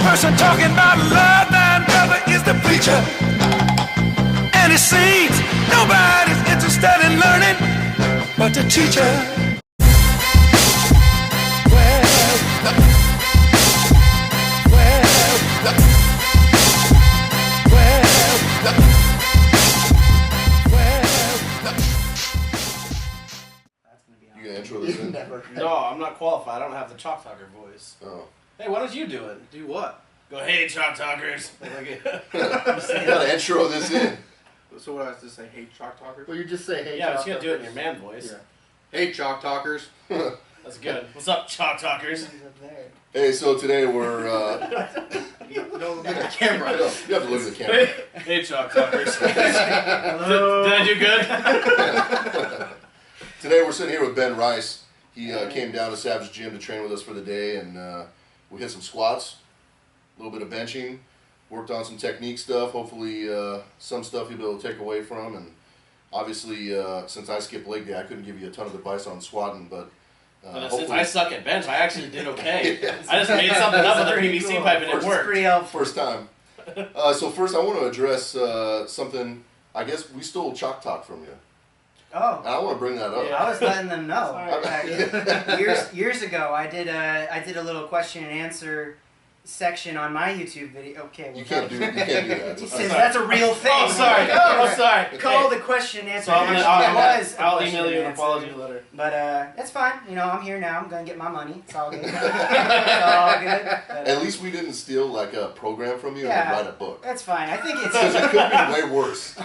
person talking about love, man, brother, is the preacher. And it seems nobody's interested in learning but the teacher. You gonna intro this in? No, I'm not qualified. I don't have the Chalk Talker voice. Oh. Hey, why don't you do it? Do what? Go, hey, Chalk Talkers. You gotta intro this in. So what I have to say, hey, Chalk Talkers? Well, you just say, hey, Yeah, but Chalk you gotta do it in Talkers. your man voice. Yeah. Hey, Chalk Talkers. That's good. What's up, Chalk Talkers? He's up there. Hey, so today we're, Don't look at the camera. you have to look at the camera. Hey, Chalk Talkers. Did I do good? Today we're sitting here with Ben Rice. He came down to Savage Gym to train with us for the day, and we hit some squats, a little bit of benching, worked on some technique stuff. Hopefully some stuff you'll be able to take away from. And obviously, since I skipped leg day, I couldn't give you a ton of advice on squatting, but Since hopefully I suck at bench, I actually did okay. Yeah. I just made something up with a Pretty PVC cool. pipe and it worked. Pretty helpful. first time. So first I want to address something. I guess we stole Chalk Talk from you. Oh, And I want to bring that up. Yeah. I was letting them know. Sorry. years ago, I did a little question and answer section on my YouTube video. Okay, You can't do that. He says that's a real thing. Oh, sorry. Oh, sorry. Call the question and answer. So I'm gonna, section. It was a I'll question email you and an answer. apology letter. But that's fine. You know, I'm here now. I'm gonna get my money. It's all good. It's all good. But, At least we didn't steal like a program from you Yeah. and write a book. that's fine. I think Because it's it could be way worse.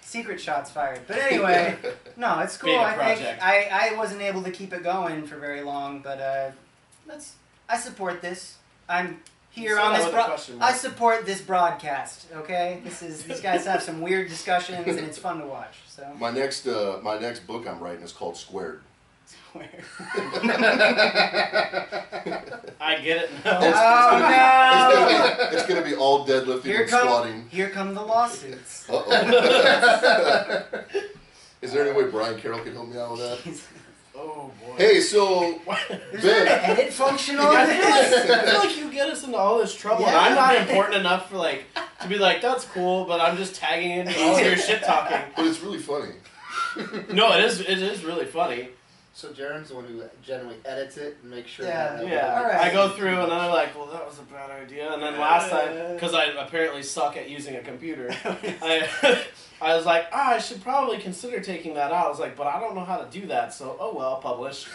secret shots fired. But anyway, no, it's cool. Being a I think project. I wasn't able to keep it going for very long, but I support this. I'm here You on said this. that with a question I mark. support this broadcast. Okay, these guys have some weird discussions and it's fun to watch. So. My next book I'm writing is called Squared. I get it now. It's gonna be all deadlifting Here and squatting. come, here come the lawsuits. Uh-oh. Is there any way Brian Carroll can help me out with that? Oh, boy. Hey, so There's not an Ben, edit function on I this. feel like you get us into all this trouble, and Yeah. I'm not important enough for to be like, that's cool, but I'm just tagging in all your shit talking. but it's really funny. No, it is really funny. So Jaren's the one who generally edits it and makes sure. Yeah, All right. I go through and then I'm like, well, that was a bad idea. And then last time, because I apparently suck at using a computer, I was like, I should probably consider taking that out. I was like, but I don't know how to do that, so oh well, publish.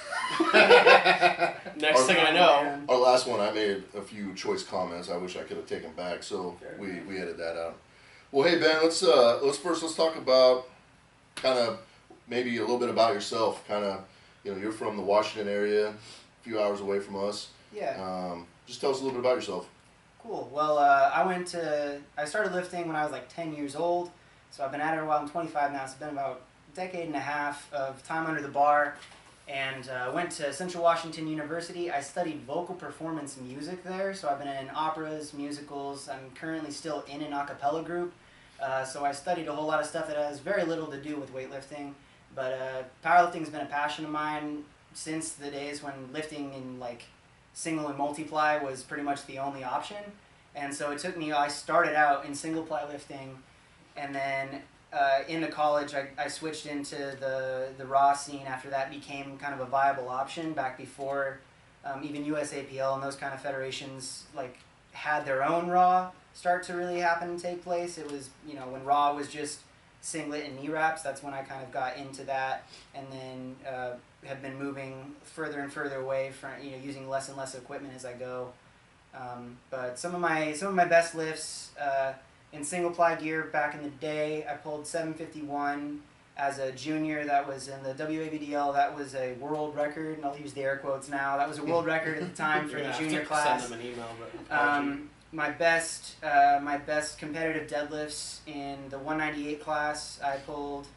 Next thing I know, Our last one, I made a few choice comments. I wish I could have taken back, so we edited that out. Well, hey Ben, let's talk about kind of maybe a little bit about yourself. Kind of, you're from the Washington area, a few hours away from us. Yeah. Just tell us a little bit about yourself. Cool. Well, I started lifting when I was like 10 years old. So I've been at it a while. I'm 25 now. So it's been about a decade and a half of time under the bar. And went to Central Washington University. I studied vocal performance music there. So I've been in operas, musicals. I'm currently still in an a cappella group. So I studied a whole lot of stuff that has very little to do with weightlifting. But powerlifting has been a passion of mine since the days when lifting in single and multiply was pretty much the only option. And so it took me, I started out in single ply lifting, and then into college I switched into the raw scene. After that became kind of a viable option back before even USAPL and those kind of federations had their own raw start to really happen and take place. It was, when raw was just singlet and knee wraps, that's when I kind of got into that, and then have been moving further and further away from, using less and less equipment as I go. But some of my best lifts in single ply gear back in the day, I pulled 751 as a junior. That was in the WABDL. That was a world record, and I'll use the air quotes now. That was a world record at the time for the junior class. Send them an email. But My best competitive deadlifts in the 198 class, I pulled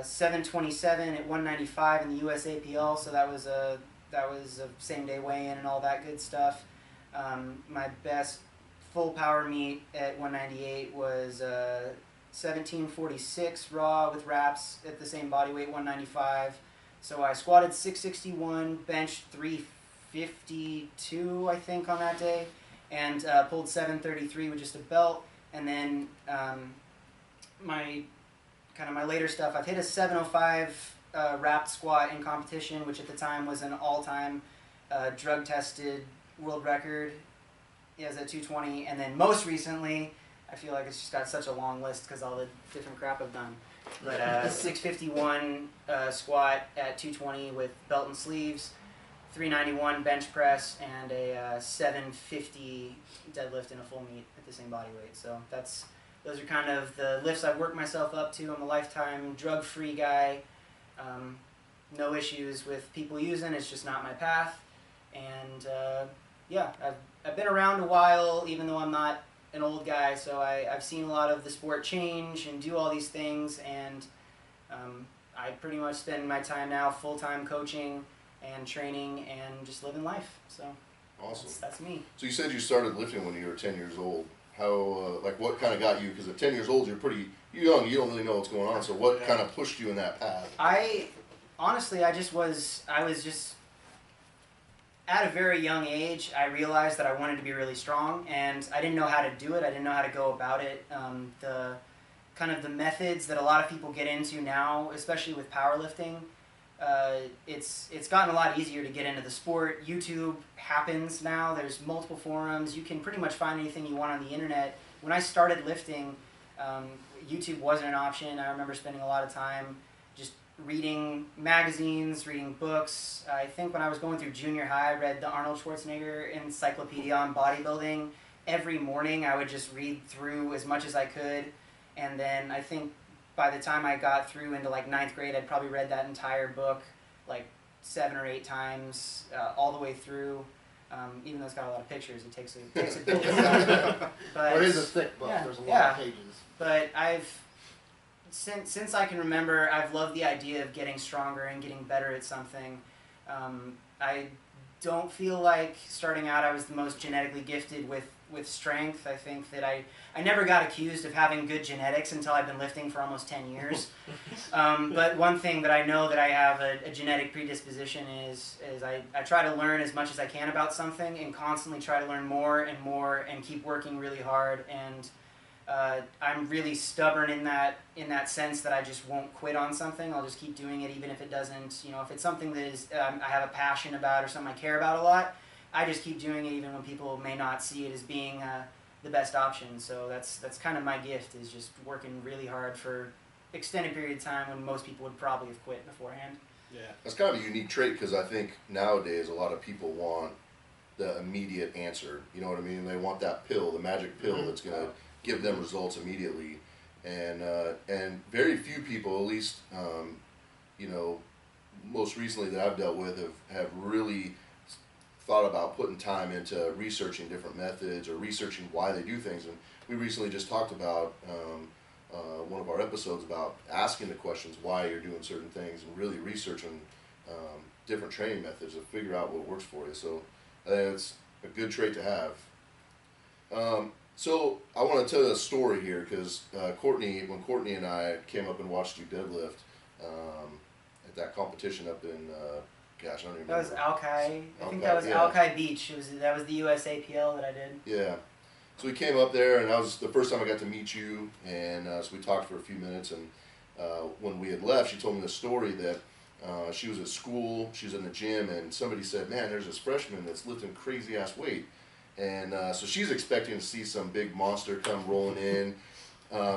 727 at 195 in the USAPL. So that was a same day weigh-in and all that good stuff. My best full power meet at 198 was 1746 raw with wraps at the same body weight, 195. So I squatted 661, benched 352, I think, on that day. and pulled 733 with just a belt. And then my later stuff, I've hit a 705 wrapped squat in competition, which at the time was an all-time drug-tested world record. Yeah, it was at 220. And then most recently, I feel like it's just got such a long list because all the different crap I've done. But 651 squat at 220 with belt and sleeves, 391 bench press, and a 750 deadlift in a full meet at the same body weight. So those are kind of the lifts I've worked myself up to. I'm a lifetime drug-free guy. No issues with people using. It's just not my path. And yeah, I've been around a while, even though I'm not an old guy. So I've seen a lot of the sport change and do all these things. And I pretty much spend my time now full-time coaching and training and just living life. So Awesome. that's me. So you said you started lifting when you were 10 years old. How, like, what kind of got you? Because at 10 years old, you're pretty young. You don't really know what's going on. So what kind of pushed you in that path? Honestly, I was just at a very young age. I realized that I wanted to be really strong, and I didn't know how to do it. I didn't know how to go about it. The kind of the methods that a lot of people get into now, especially with powerlifting. It's gotten a lot easier to get into the sport. YouTube happens now. There's multiple forums. You can pretty much find anything you want on the internet. When I started lifting, YouTube wasn't an option. I remember spending a lot of time just reading magazines, reading books. I think when I was going through junior high, I read the Arnold Schwarzenegger Encyclopedia on Bodybuilding. Every morning I would just read through as much as I could. And then I think by the time I got through into like 9th grade, I'd probably read that entire book like 7 or 8 times, all the way through. Even though it's got a lot of pictures, it takes a bit of time. But Well, it is a thick book. yeah, There's a lot yeah. of pages. But since I can remember, I've loved the idea of getting stronger and getting better at something. I don't feel like starting out I was the most genetically gifted with strength. I think that I never got accused of having good genetics until I've been lifting for almost 10 years. But one thing that I know that I have a genetic predisposition is I try to learn as much as I can about something and constantly try to learn more and keep working really hard. And I'm really stubborn in that sense that I just won't quit on something. I'll just keep doing it even if it doesn't, if it's something that is I have a passion about or something I care about a lot, I just keep doing it even when people may not see it as being the best option. So that's kind of my gift, is just working really hard for extended period of time when most people would probably have quit beforehand. Yeah. That's kind of a unique trait, because I think nowadays a lot of people want the immediate answer. You know what I mean? They want that pill, the magic pill that's going to give them results immediately. And very few people, at least, most recently that I've dealt with, have really thought about putting time into researching different methods or researching why they do things. And we recently just talked about one of our episodes about asking the questions why you're doing certain things and really researching different training methods to figure out what works for you. So I think it's a good trait to have. So I want to tell you a story here, because when Courtney and I came up and watched you deadlift at that competition up in gosh, I don't even remember. That was Alki. I think Alki, that was yeah. Alki Beach. That was the USAPL that I did. Yeah. So we came up there, and that was the first time I got to meet you, and so we talked for a few minutes, and when we had left, she told me the story that she was at school, she was in the gym, and somebody said, man, there's this freshman that's lifting crazy-ass weight. And so she's expecting to see some big monster come rolling in.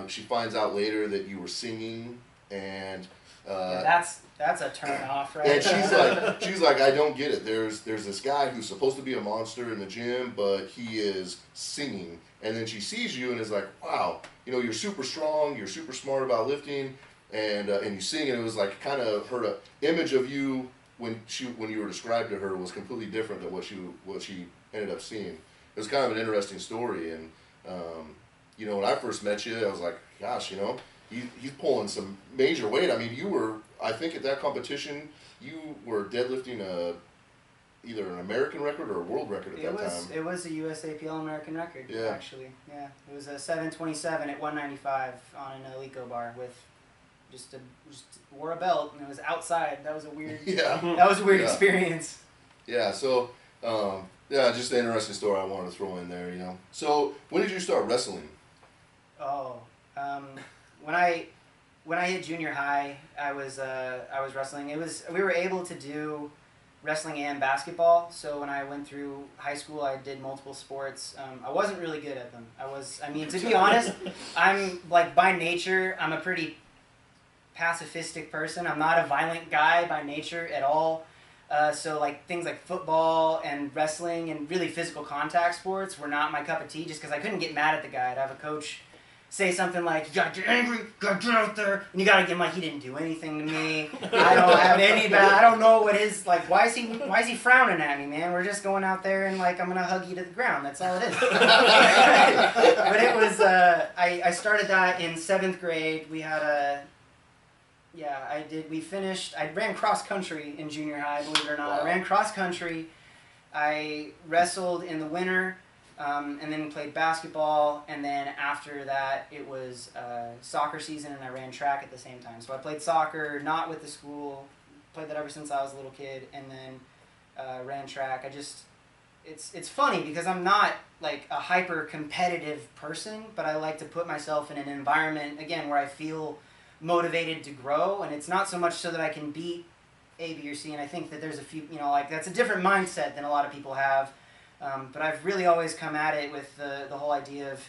She finds out later that you were singing, and that's a turn off, right? and she's like, I don't get it. There's this guy who's supposed to be a monster in the gym, but he is singing. And then she sees you and is like, wow, you're super strong, you're super smart about lifting, and you sing. And it was like kind of her image of you when you were described to her was completely different than what she ended up seeing. It was kind of an interesting story. And when I first met you, I was like, gosh, he's pulling some major weight. I mean, I think at that competition, you were deadlifting either an American record or a world record at that time. It was a USAPL American record, Yeah. actually. Yeah, it was a 727 at 195 on an Alico bar with just wore a belt, and it was outside. That was a weird. Yeah. That was a weird Yeah. experience. Yeah. So Yeah, just an interesting story I wanted to throw in there, you know. So, when did you start wrestling? Oh, when I hit junior high, I was wrestling. We were able to do wrestling and basketball. So when I went through high school, I did multiple sports. I wasn't really good at them. To be honest, I'm like by nature, I'm a pretty pacifistic person. I'm not a violent guy by nature at all. So like things like football and wrestling and really physical contact sports were not my cup of tea, just because I couldn't get mad at the guy. I'd have a coach say something like, "You gotta get angry, you gotta get out there," and you gotta get him like, "He didn't do anything to me. I don't have any bad. I don't know what his like. Why is he frowning at me, man? We're just going out there and like I'm gonna hug you to the ground. That's all it is." But it was. I started that in 7th grade. We had a. Yeah, I did. We finished. I ran cross country in junior high. Believe it or not, Wow. I ran cross country. I wrestled in the winter. And then played basketball, and then after that it was soccer season, and I ran track at the same time. So I played soccer, not with the school, played that ever since I was a little kid, and then ran track. It's funny because I'm not like a hyper competitive person, but I like to put myself in an environment, again, where I feel motivated to grow, and it's not so much so that I can beat A, B, or C, and I think that there's a few, like that's a different mindset than a lot of people have. But I've really always come at it with the whole idea of,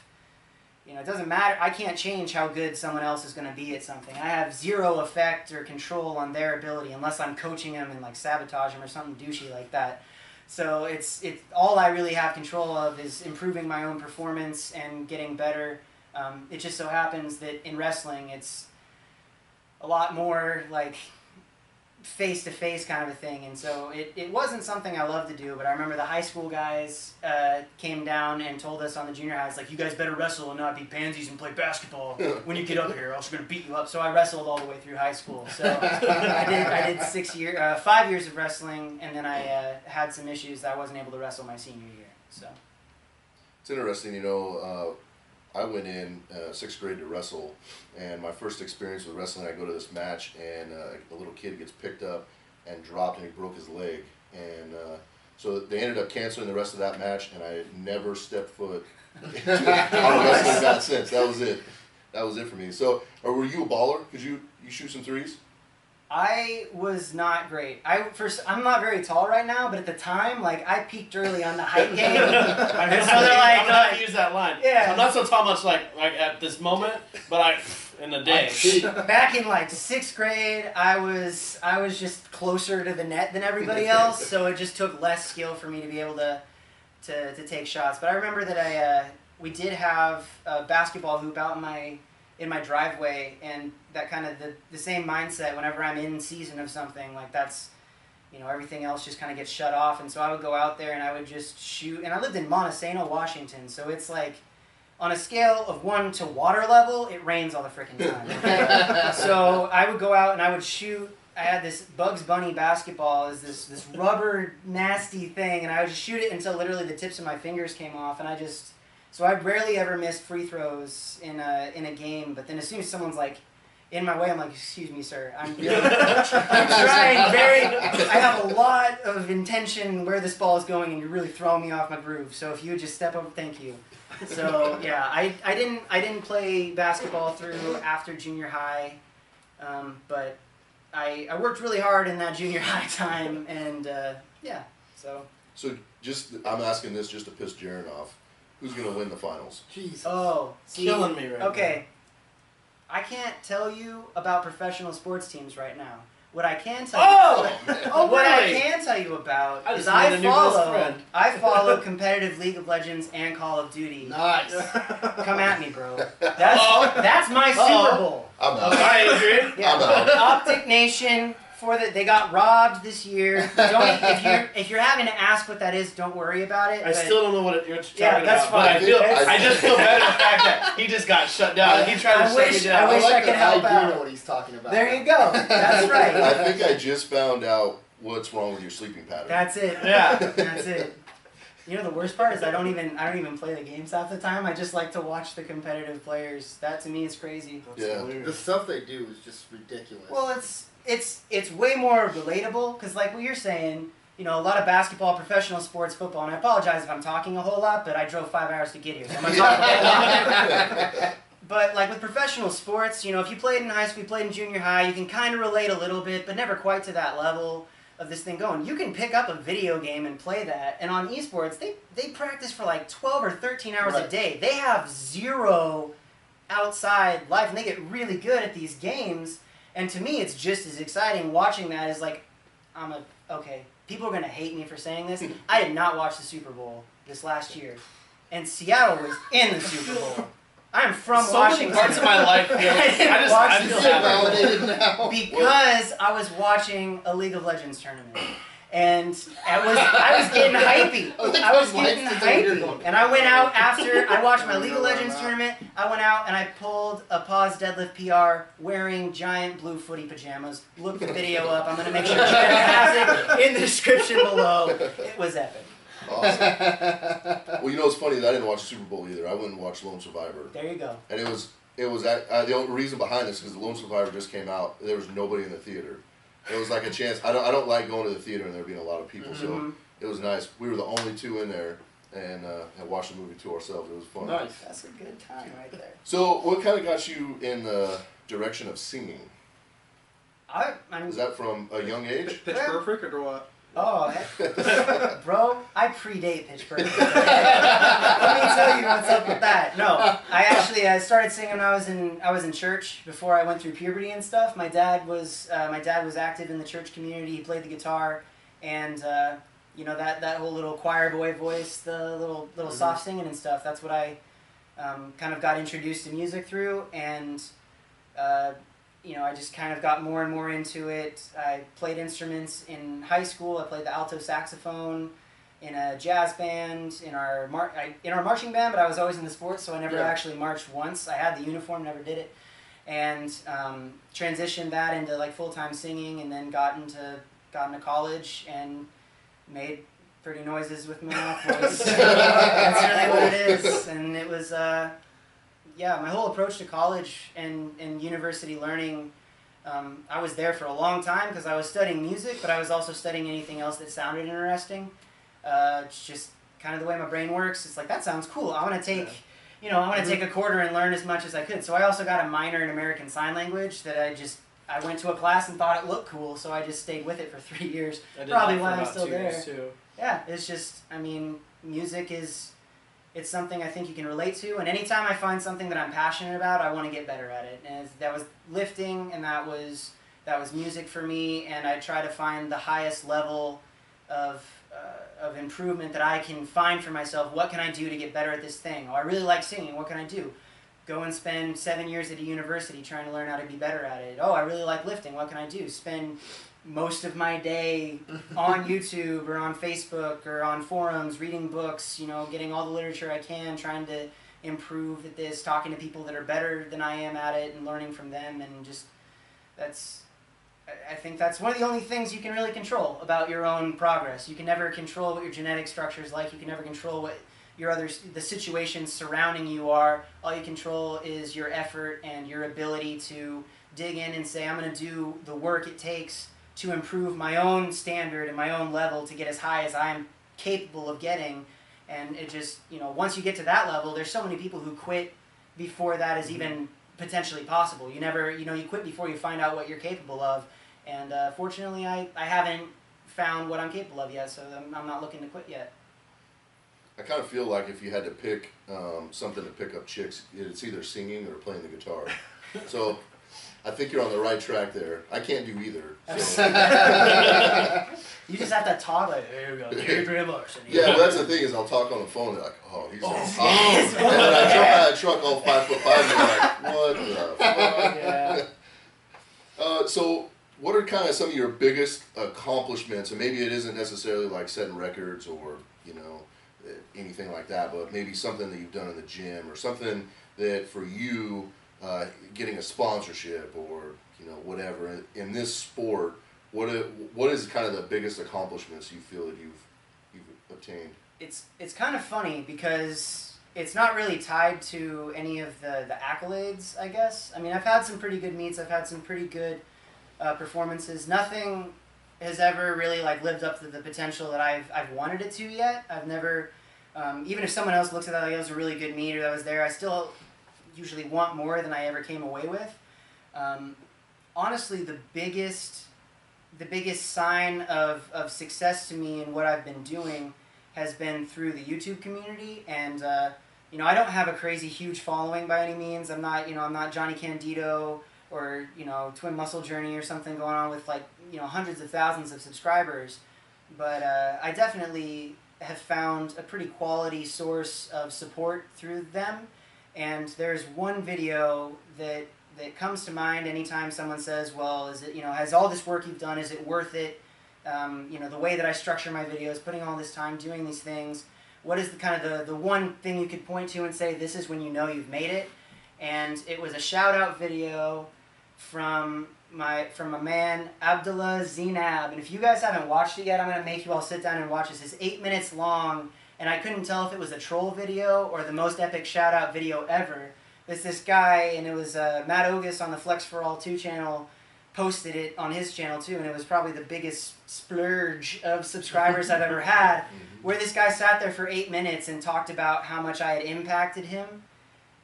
it doesn't matter. I can't change how good someone else is going to be at something. I have zero effect or control on their ability unless I'm coaching them and like sabotage them or something douchey like that. So it's all I really have control of is improving my own performance and getting better. It just so happens that in wrestling it's a lot more like face-to-face kind of a thing, and so it wasn't something I loved to do, but I remember the high school guys came down and told us on the junior highs, like, you guys better wrestle and not be pansies and play basketball when you get up here, or else we're going to beat you up. So I wrestled all the way through high school. So I did 5 years of wrestling, and then I had some issues that I wasn't able to wrestle my senior year. So It's interesting, I went in 6th grade to wrestle, and my first experience with wrestling, I go to this match, and a little kid gets picked up and dropped, and he broke his leg, and so they ended up canceling the rest of that match, and I never stepped foot on a wrestling mat since. That was it. That was it for me. So, or were you a baller? Could you shoot some threes? I was not great. I'm not very tall right now, but at the time, like, I peaked early on the height game. I'm And so they're like, I'm gonna have to use that line. Yeah. I'm not so tall much like at this moment, but in the day. back in like 6th grade, I was just closer to the net than everybody else, so it just took less skill for me to be able to take shots. But I remember that we did have a basketball hoop out in my driveway, and that kind of the same mindset whenever I'm in season of something, like that's, everything else just kind of gets shut off, and so I would go out there and I would just shoot. And I lived in Montesano, Washington, so it's like on a scale of 1 to water level, it rains all the freaking time. So I would go out and I would shoot. I had this Bugs Bunny basketball, is this rubber nasty thing, and I would just shoot it until literally the tips of my fingers came off, and so I rarely ever missed free throws in a game. But then as soon as someone's like in my way, I'm like, "Excuse me, sir. I'm trying I have a lot of intention where this ball is going, and you're really throwing me off my groove. So if you would just step up, thank you." So yeah, I didn't play basketball through after junior high, but I worked really hard in that junior high time, and yeah. So I'm asking this just to piss Jaron off. Who's gonna win the finals? Jesus. oh, see, Killing me right now. Okay, I can't tell you about professional sports teams right now. What I can tell Oh, what I really? can tell you about I is just made a new best friend. I follow competitive League of Legends and Call of Duty. Nice. Come at me, bro. That's my Super Bowl. I'm out. All right, Adrian. Yeah, I'm out. Optic Nation they got robbed this year. If you're having to ask what that is, don't worry about it. I still don't know what you're talking Yeah, that's about. fine. But I just feel better the fact that he just got shut down. He tried to shut me down. I wish I could help I out. do know what he's talking about. There you go. That's right. I think I just found out what's wrong with your sleeping pattern. That's it. Yeah. That's it. The worst part is I don't even play the games half the time. I just like to watch the competitive players. That to me is crazy. That's Yeah. weird. The stuff they do is just ridiculous. Well, it's way more relatable because, like what you're saying, you know, a lot of basketball, professional sports, football, and I apologize if I'm talking a whole lot, but I drove 5 hours to get here, so I'm going to talk a whole lot. But like with professional sports, you know, if you played in high school, you played in junior high, you can kind of relate a little bit, but never quite to that level of this thing going. You can pick up a video game and play that, and on esports, they practice for like 12 or 13 hours a day. They have zero outside life, and they get really good at these games. And to me, it's just as exciting watching that as like, okay, people are going to hate me for saying this. I did not watch the Super Bowl this last year, and Seattle was in the Super Bowl. I'm from Washington. Many parts of my life feel, I feel validated now. Because I was watching a League of Legends tournament. And I was getting hypey. I was getting hypey. And I went out after I watched my League of Legends tournament. I went out and I pulled a pause deadlift PR wearing giant blue footy pajamas. Look the video up. I'm going to make sure Jen has it in the description below. It was epic. Awesome. Well, you know what's funny is I didn't watch the Super Bowl either. I went and watched Lone Survivor. There you go. And the only reason behind this is because the Lone Survivor just came out. There was nobody in the theater. It was like a chance. I don't like going to the theater and there being a lot of people, so it was nice. We were the only two in there and had watched the movie to ourselves. It was fun. Nice. That's a good time right there. So, what kind of got you in the direction of singing? Is that from a young age? Pitch Perfect or what? Oh, heck. Bro, I predate Pitch Perfect. Let me tell you what's up with that. No, I started singing when I was in church before I went through puberty and stuff. My dad was active in the church community. He played the guitar, and you know that whole little choir boy voice, the little soft singing and stuff. That's what I kind of got introduced to music through, and you know, I just kind of got more and more into it. I played instruments in high school. I played the alto saxophone in a jazz band, in our marching band, but I was always in the sports, so I never actually marched once. I had the uniform, never did it. And transitioned that into like full-time singing, and then got into college and made pretty noises with my mouth voice. That's really what it is. And it was my whole approach to college and university learning, I was there for a long time because I was studying music, but I was also studying anything else that sounded interesting. It's just kind of the way my brain works. It's like, that sounds cool. I want to take, take a quarter and learn as much as I could. So I also got a minor in American Sign Language that I went to a class and thought it looked cool, so I just stayed with it for 3 years. Probably why I'm still there. Yeah, it's just, music it's something I think you can relate to, and anytime I find something that I'm passionate about, I want to get better at it. And that was lifting, and that was music for me, and I try to find the highest level of improvement that I can find for myself. What can I do to get better at this thing? Oh, I really like singing. What can I do? Go and spend 7 years at a university trying to learn how to be better at it. Oh, I really like lifting. What can I do? Spend most of my day on YouTube or on Facebook or on forums, reading books, getting all the literature I can, trying to improve at this, talking to people that are better than I am at it and learning from them. And just, I think that's one of the only things you can really control about your own progress. You can never control what your genetic structure is like. You can never control what the situations surrounding you are. All you control is your effort and your ability to dig in and say, I'm going to do the work it takes to improve my own standard and my own level to get as high as I'm capable of getting. And it just, once you get to that level, there's so many people who quit before that is even potentially possible. You never, you quit before you find out what you're capable of. And fortunately, I haven't found what I'm capable of yet, so I'm not looking to quit yet. I kind of feel like if you had to pick something to pick up chicks, it's either singing or playing the guitar. So I think you're on the right track there. I can't do either. So. You just have to talk like, there you go, Adrian Larson. Yeah, well, that's the thing is I'll talk on the phone and like, oh, he's awesome. And then I truck all 5'5" and like, what the fuck? Yeah. So what are kind of some of your biggest accomplishments? And maybe it isn't necessarily like setting records or, anything like that, but maybe something that you've done in the gym or something that for you, getting a sponsorship or whatever in this sport, what is kind of the biggest accomplishments you feel that you've obtained? It's kind of funny because it's not really tied to any of the accolades, I guess. I've had some pretty good meets. I've had some pretty good performances. Nothing has ever really like lived up to the potential that I've wanted it to yet. I've never, even if someone else looks at that like it was a really good meet or that was there, I still usually want more than I ever came away with. Honestly, the biggest sign of success to me in what I've been doing has been through the YouTube community. And you know, I don't have a crazy huge following by any means. I'm not Johnny Candido or, you know, Twin Muscle Journey or something going on with like, you know, hundreds of thousands of subscribers. But I definitely have found a pretty quality source of support through them. And there's one video that comes to mind anytime someone says, well, is it, you know, has all this work you've done, is it worth it? You know, the way that I structure my videos, putting all this time doing these things, what is the kind of the one thing you could point to and say, this is when you know you've made it? And it was a shout out video from my man Abdullah Zinab. And if you guys haven't watched it yet, I'm going to make you all sit down and watch this. It's 8 minutes long, and I couldn't tell if it was a troll video or the most epic shout out video ever. It's this guy, and it was Matt Ogus on the Flex for All 2 channel posted it on his channel too, and it was probably the biggest splurge of subscribers I've ever had, where this guy sat there for 8 minutes and talked about how much I had impacted him.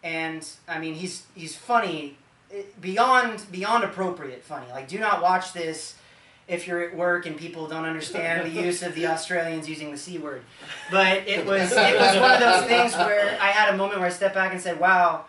And I mean, he's funny, beyond appropriate funny. Like, do not watch this if you're at work and people don't understand the use of the Australians using the C word. But it was one of those things where I had a moment where I stepped back and said, wow,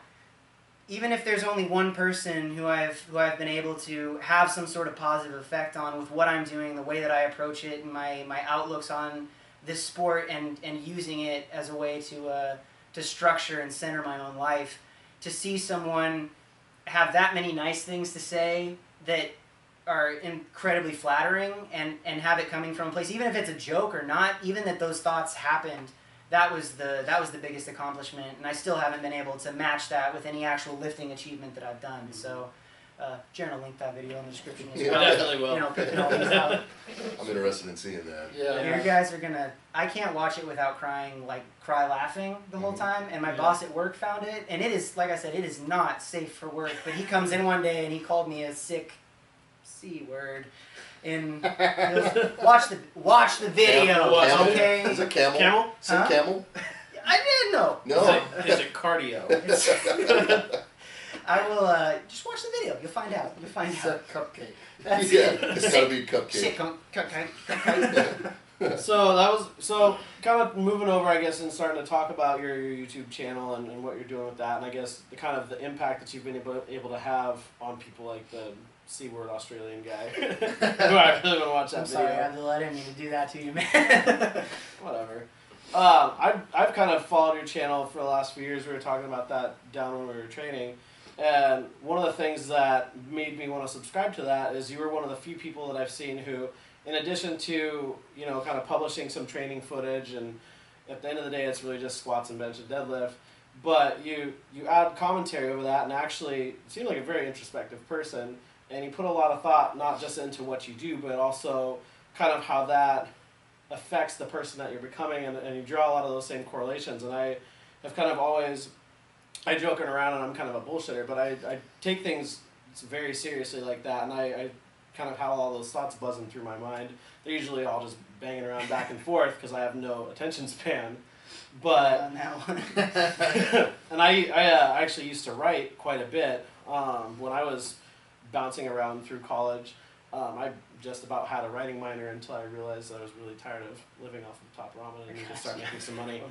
even if there's only one person who I've been able to have some sort of positive effect on with what I'm doing, the way that I approach it, and my outlooks on this sport, and using it as a way to structure and center my own life, to see someone have that many nice things to say that are incredibly flattering, and have it coming from a place, even if it's a joke or not, even that those thoughts happened. That was the biggest accomplishment, and I still haven't been able to match that with any actual lifting achievement that I've done. So, Jaron will link that video in the description as well. I definitely will. You know, picking all these out. I'm interested in seeing that. Yeah. You guys are gonna. I can't watch it without crying, like cry laughing the whole time. And my boss at work found it, and it is, like I said, it is not safe for work. But he comes in one day and he called me a sick C word. And watch the video, okay? Is it camel? Camel? Is it camel? I didn't know. No. Is it cardio? I will just watch the video. You'll find out. You'll find It's out. a cupcake. That's Yeah, it. it's gotta be cupcake. Sick cupcake. So kind of moving over, I guess, and starting to talk about your YouTube channel and what you're doing with that, and I guess the kind of the impact that you've been able to have on people like the C-word Australian guy. Who I really want to watch that I'm video. sorry, Abdul. I didn't mean to do that to you, man. Whatever. I've kind of followed your channel for the last few years. We were talking about that down when we were training. And one of the things that made me want to subscribe to that is you were one of the few people that I've seen who, in addition to, you know, kind of publishing some training footage, and at the end of the day it's really just squats and bench and deadlift, but you add commentary over that and actually seem like a very introspective person, and you put a lot of thought not just into what you do, but also kind of how that affects the person that you're becoming, and you draw a lot of those same correlations. And I have kind of always, I joking around and I'm kind of a bullshitter, but I take things very seriously like that, and I kind of have all those thoughts buzzing through my mind. They're usually all just banging around back and forth because I have no attention span. But On that one. and I actually used to write quite a bit when I was bouncing around through college. I just about had a writing minor until I realized I was really tired of living off of top ramen and needed to start making some money.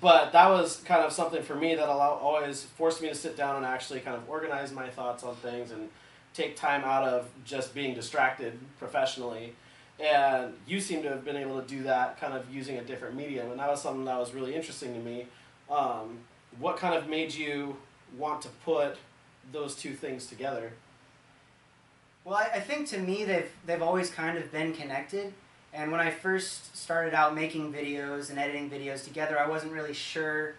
But that was kind of something for me that always forced me to sit down and actually kind of organize my thoughts on things and take time out of just being distracted professionally. And you seem to have been able to do that kind of using a different medium, and that was something that was really interesting to me. What kind of made you want to put those two things together? Well, I think to me they've always kind of been connected. And when I first started out making videos and editing videos together, I wasn't really sure.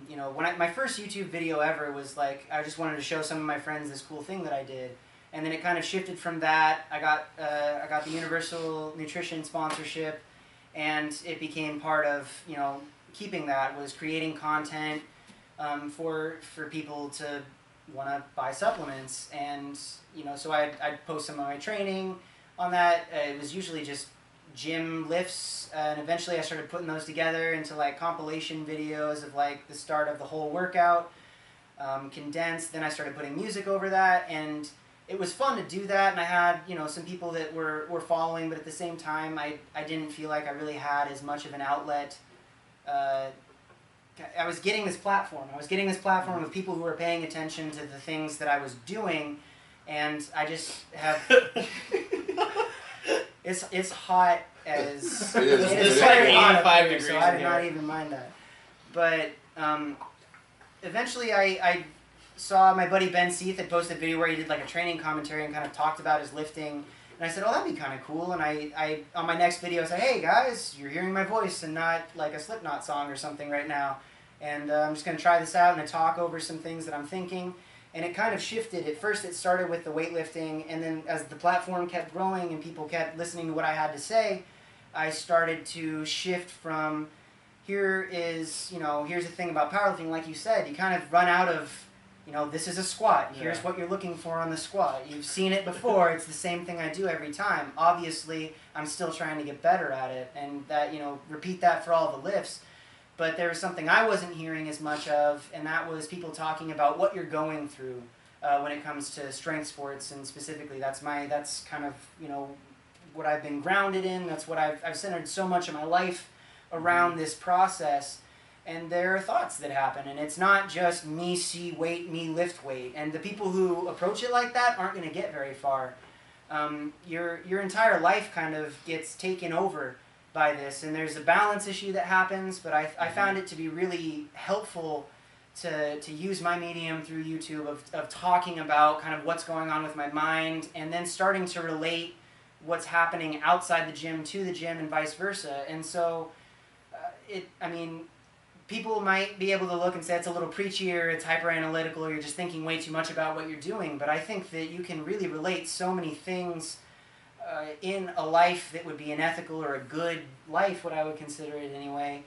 You know, when my first YouTube video ever was like, I just wanted to show some of my friends this cool thing that I did. And then it kind of shifted from that. I got the Universal Nutrition sponsorship, and it became part of, you know, keeping that was creating content for people to want to buy supplements. And, you know, so I'd post some of my training. on that, it was usually just gym lifts, and eventually I started putting those together into like compilation videos of like the start of the whole workout, condensed. Then I started putting music over that, and it was fun to do that. And I had, you know, some people that were following, but at the same time, I didn't feel like I really had as much of an outlet. I was getting this platform. I was getting this platform of people who were paying attention to the things that I was doing, and I just have. It's hot as It is. it's It's very like hot 85 up here, degrees so I in did not here. even mind that. But eventually, I saw my buddy Ben Seath had posted a video where he did like a training commentary and kind of talked about his lifting, and I said, "Oh, that'd be kind of cool." And I on my next video said, "Hey guys, you're hearing my voice and not like a Slipknot song or something right now, and I'm just gonna try this out and talk over some things that I'm thinking." And it kind of shifted. At first it started with the weightlifting, and then as the platform kept growing and people kept listening to what I had to say, I started to shift from, here's the thing about powerlifting, like you said, you kind of run out of, this is a squat. Here's what you're looking for on the squat. You've seen it before. It's the same thing I do every time. Obviously, I'm still trying to get better at it, and that, repeat that for all the lifts. But there was something I wasn't hearing as much of, and that was people talking about what you're going through when it comes to strength sports, and specifically that's kind of what I've been grounded in. That's what I've centered so much of my life around this process. And there are thoughts that happen, and it's not just me see weight, me lift weight. And the people who approach it like that aren't going to get very far. Your entire life kind of gets taken over by this, and there's a balance issue that happens, but I found it to be really helpful to use my medium through YouTube of talking about kind of what's going on with my mind, and then starting to relate what's happening outside the gym to the gym and vice versa. And so people might be able to look and say it's a little preachy, or it's hyper analytical, or you're just thinking way too much about what you're doing, but I think that you can really relate so many things in a life that would be an ethical or a good life, what I would consider it anyway,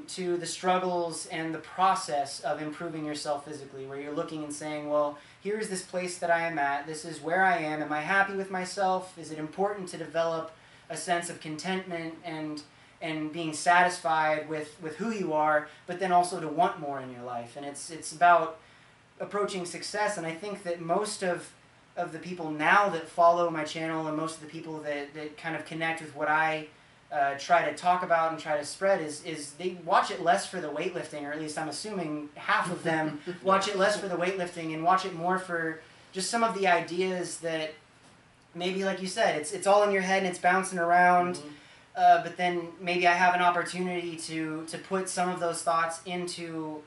to the struggles and the process of improving yourself physically, where you're looking and saying, well, here's this place that I am at, this is where I am I happy with myself? Is it important to develop a sense of contentment and being satisfied with who you are, but then also to want more in your life? And it's about approaching success, and I think that most of the people now that follow my channel, and most of the people that kind of connect with what I try to talk about and try to spread is they watch it less for the weightlifting, or at least I'm assuming half of them watch it less for the weightlifting and watch it more for just some of the ideas that maybe, like you said, it's all in your head and it's bouncing around, but then maybe I have an opportunity to put some of those thoughts into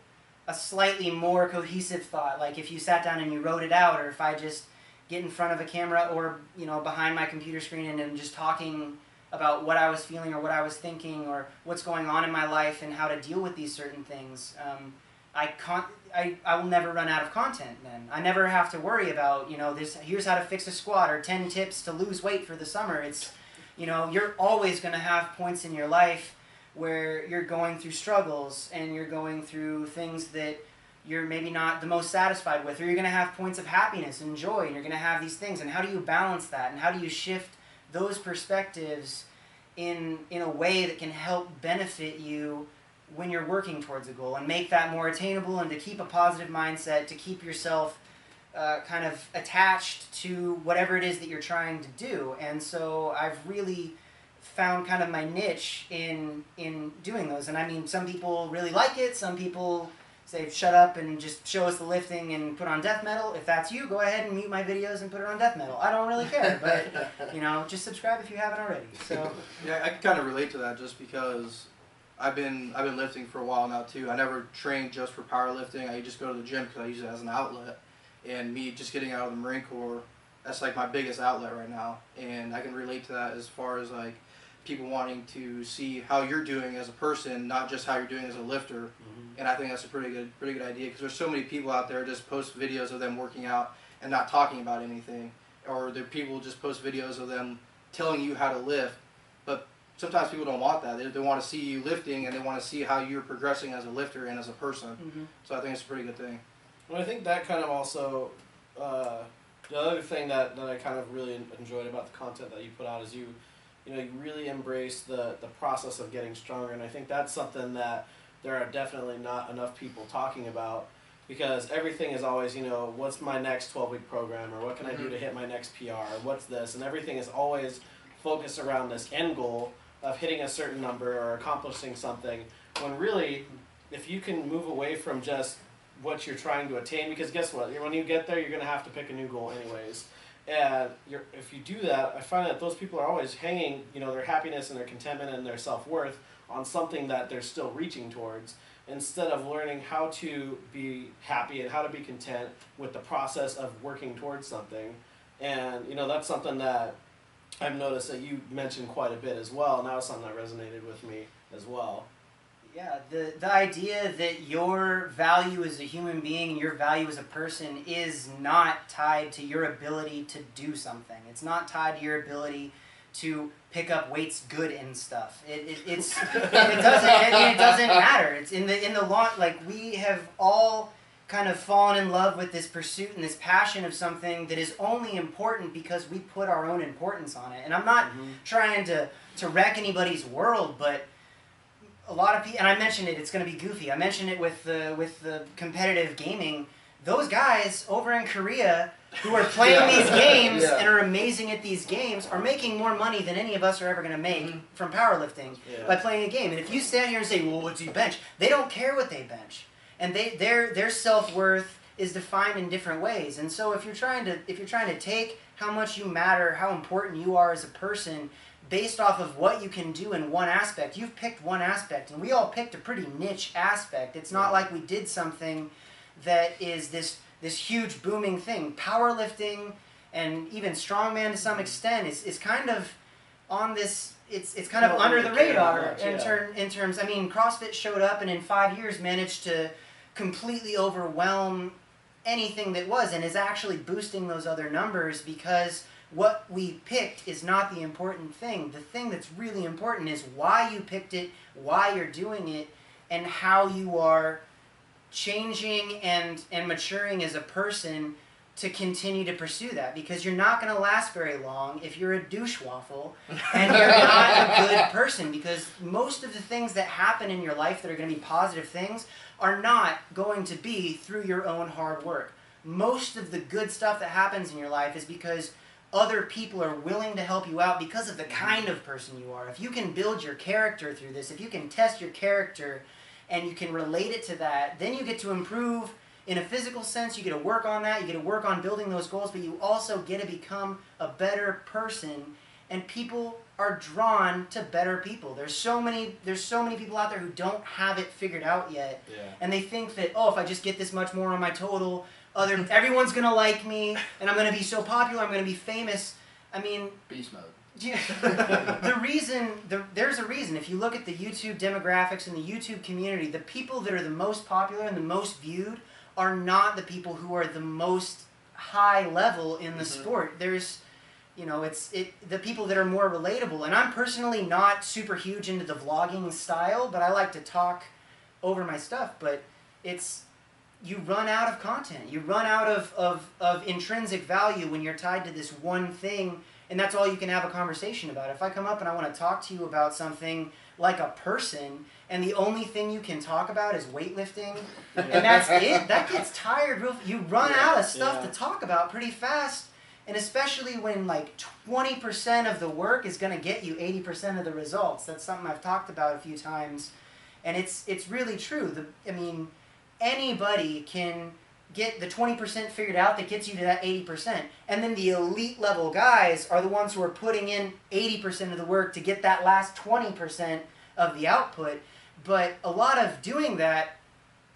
a slightly more cohesive thought. Like if you sat down and you wrote it out, or if I just get in front of a camera or behind my computer screen and I'm just talking about what I was feeling or what I was thinking or what's going on in my life and how to deal with these certain things. I will never run out of content then. I never have to worry about, here's how to fix a squat or 10 tips to lose weight for the summer. It's, you're always going to have points in your life where you're going through struggles and you're going through things that you're maybe not the most satisfied with, or you're going to have points of happiness and joy, and you're going to have these things. And how do you balance that? And how do you shift those perspectives in a way that can help benefit you when you're working towards a goal, and make that more attainable, and to keep a positive mindset, to keep yourself kind of attached to whatever it is that you're trying to do? And so I've really found kind of my niche in doing those. And I mean, some people really like it. Some people say, shut up and just show us the lifting and put on death metal. If that's you, go ahead and mute my videos and put it on death metal. I don't really care, but just subscribe if you haven't already. So yeah, I can kind of relate to that, just because I've been lifting for a while now too. I never trained just for powerlifting. I just go to the gym because I use it as an outlet. And me just getting out of the Marine Corps, that's like my biggest outlet right now. And I can relate to that as far as like people wanting to see how you're doing as a person, not just how you're doing as a lifter. And I think that's a pretty good idea, because there's so many people out there just post videos of them working out and not talking about anything, or there people just post videos of them telling you how to lift. But sometimes people don't want that. They want to see you lifting, and they want to see how you're progressing as a lifter and as a person. So I think it's a pretty good thing. Well, I think that kind of also The other thing that I kind of really enjoyed about the content that you put out is you really embrace the process of getting stronger, and I think that's something that there are definitely not enough people talking about, because everything is always, what's my next 12-week program, or what can I do to hit my next PR, or what's this, and everything is always focused around this end goal of hitting a certain number or accomplishing something, when really, if you can move away from just what you're trying to attain, because guess what, when you get there, you're going to have to pick a new goal anyways. And if you do that, I find that those people are always hanging, their happiness and their contentment and their self-worth on something that they're still reaching towards, instead of learning how to be happy and how to be content with the process of working towards something. And, that's something that I've noticed that you mentioned quite a bit as well, and that was something that resonated with me as well. Yeah, the idea that your value as a human being and your value as a person is not tied to your ability to do something. It's not tied to your ability to pick up weights good and stuff. It doesn't matter. It's in the long, like, we have all kind of fallen in love with this pursuit and this passion of something that is only important because we put our own importance on it. And I'm not trying to wreck anybody's world, but a lot of people, and I mentioned it, it's going to be goofy. I mentioned it with the competitive gaming. Those guys over in Korea who are playing these games and are amazing at these games are making more money than any of us are ever going to make from powerlifting by playing a game. And if you stand here and say, well, what's he bench? They don't care what they bench. And their self-worth is defined in different ways. And so if you're trying to take how much you matter, how important you are as a person, based off of what you can do in one aspect, you've picked one aspect, and we all picked a pretty niche aspect. It's not like we did something that is this huge booming thing. Powerlifting and even strongman to some extent is kind of on this. It's kind of under the radar in terms. I mean, CrossFit showed up and in 5 years managed to completely overwhelm anything that was, and is actually boosting those other numbers, because what we picked is not the important thing. The thing that's really important is why you picked it, why you're doing it, and how you are changing and maturing as a person to continue to pursue that. Because you're not going to last very long if you're a douche waffle and you're not a good person. Because most of the things that happen in your life that are going to be positive things are not going to be through your own hard work. Most of the good stuff that happens in your life is because other people are willing to help you out because of the kind of person you are. If you can build your character through this, if you can test your character and you can relate it to that, then you get to improve in a physical sense. You get to work on that. You get to work on building those goals, but you also get to become a better person. And people are drawn to better people. There's so many people out there who don't have it figured out yet. Yeah. And they think that, if I just get this much more on my total, everyone's going to like me, and I'm going to be so popular, I'm going to be famous. I mean, beast mode. Yeah. There's a reason. If you look at the YouTube demographics and the YouTube community, the people that are the most popular and the most viewed are not the people who are the most high level in the sport. There's, the people that are more relatable. And I'm personally not super huge into the vlogging style, but I like to talk over my stuff. But you run out of content. You run out of intrinsic value when you're tied to this one thing, and that's all you can have a conversation about. If I come up and I want to talk to you about something like a person, and the only thing you can talk about is weightlifting, and that's it, that gets tired. You run out of stuff to talk about pretty fast, and especially when like 20% of the work is going to get you 80% of the results. That's something I've talked about a few times, and it's really true. Anybody can get the 20% figured out that gets you to that 80%. And then the elite level guys are the ones who are putting in 80% of the work to get that last 20% of the output. But a lot of doing that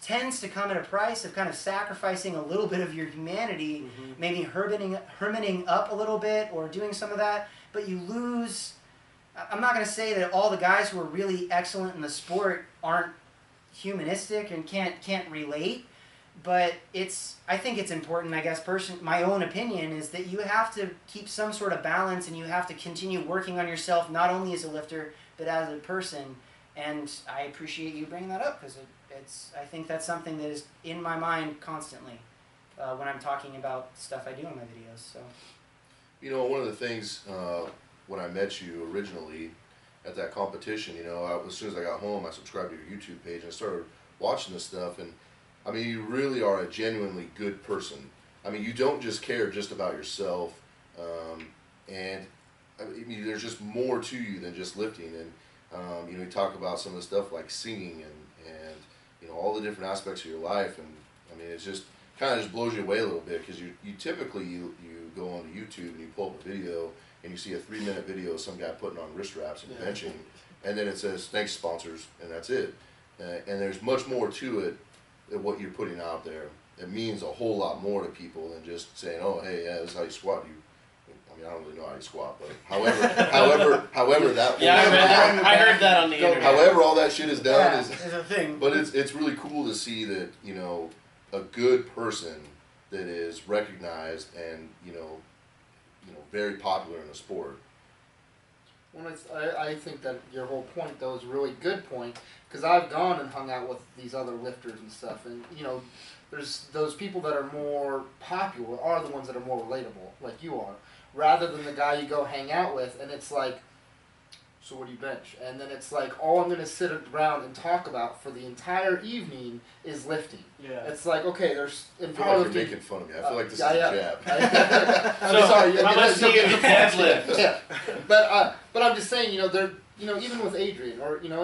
tends to come at a price of kind of sacrificing a little bit of your humanity, maybe hermiting up a little bit or doing some of that, but you lose. I'm not going to say that all the guys who are really excellent in the sport aren't humanistic and can't relate, but I think it's important, I guess, my own opinion is that you have to keep some sort of balance, and you have to continue working on yourself, not only as a lifter but as a person. And I appreciate you bringing that up, because I think that's something that is in my mind constantly. when I'm talking about stuff I do in my videos. So. You know, one of the things when I met you originally at that competition, you know, as soon as I got home, I subscribed to your YouTube page and I started watching this stuff. And I mean, you really are a genuinely good person. I mean, you don't just care just about yourself, and I mean, there's just more to you than just lifting. And you know, you talk about some of the stuff like singing and you know, all the different aspects of your life. And I mean, it's just kind of just blows you away a little bit, because you typically you go onto YouTube and you pull up a video and you see a 3-minute video of some guy putting on wrist wraps and benching, and then it says thanks sponsors, and that's it. And there's much more to it than what you're putting out there. It means a whole lot more to people than just saying, oh hey, yeah, this is how you squat. I mean, I don't really know how you squat, but however that. Yeah, I heard that on the internet. However, all that shit is done Is a thing. But it's really cool to see that, you know, a good person that is recognized and you know very popular in the sport. Well, I think that your whole point though is a really good point, because I've gone and hung out with these other lifters and stuff, and you know, there's those people that are more popular are the ones that are more relatable, like you are, rather than the guy you go hang out with, and it's like, so what do you bench? And then it's like, all I'm going to sit around and talk about for the entire evening is lifting. Yeah. It's like, okay, there's in I feel like you're powerlifting. making fun of me. I feel like this yeah, is yeah. a jab. I'm sorry. How much do you deadlift? Yeah, but I'm just saying, you know, they're, you know, even with Adrian or you know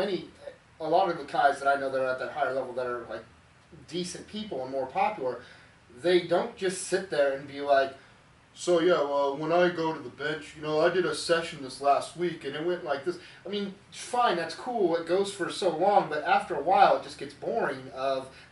a lot of the guys that I know that are at that higher level that are like decent people and more popular, they don't just sit there and be like, so yeah, well, when I go to the bench, you know, I did a session this last week and it went like this. I mean, fine, that's cool. It goes for so long, but after a while, it just gets boring.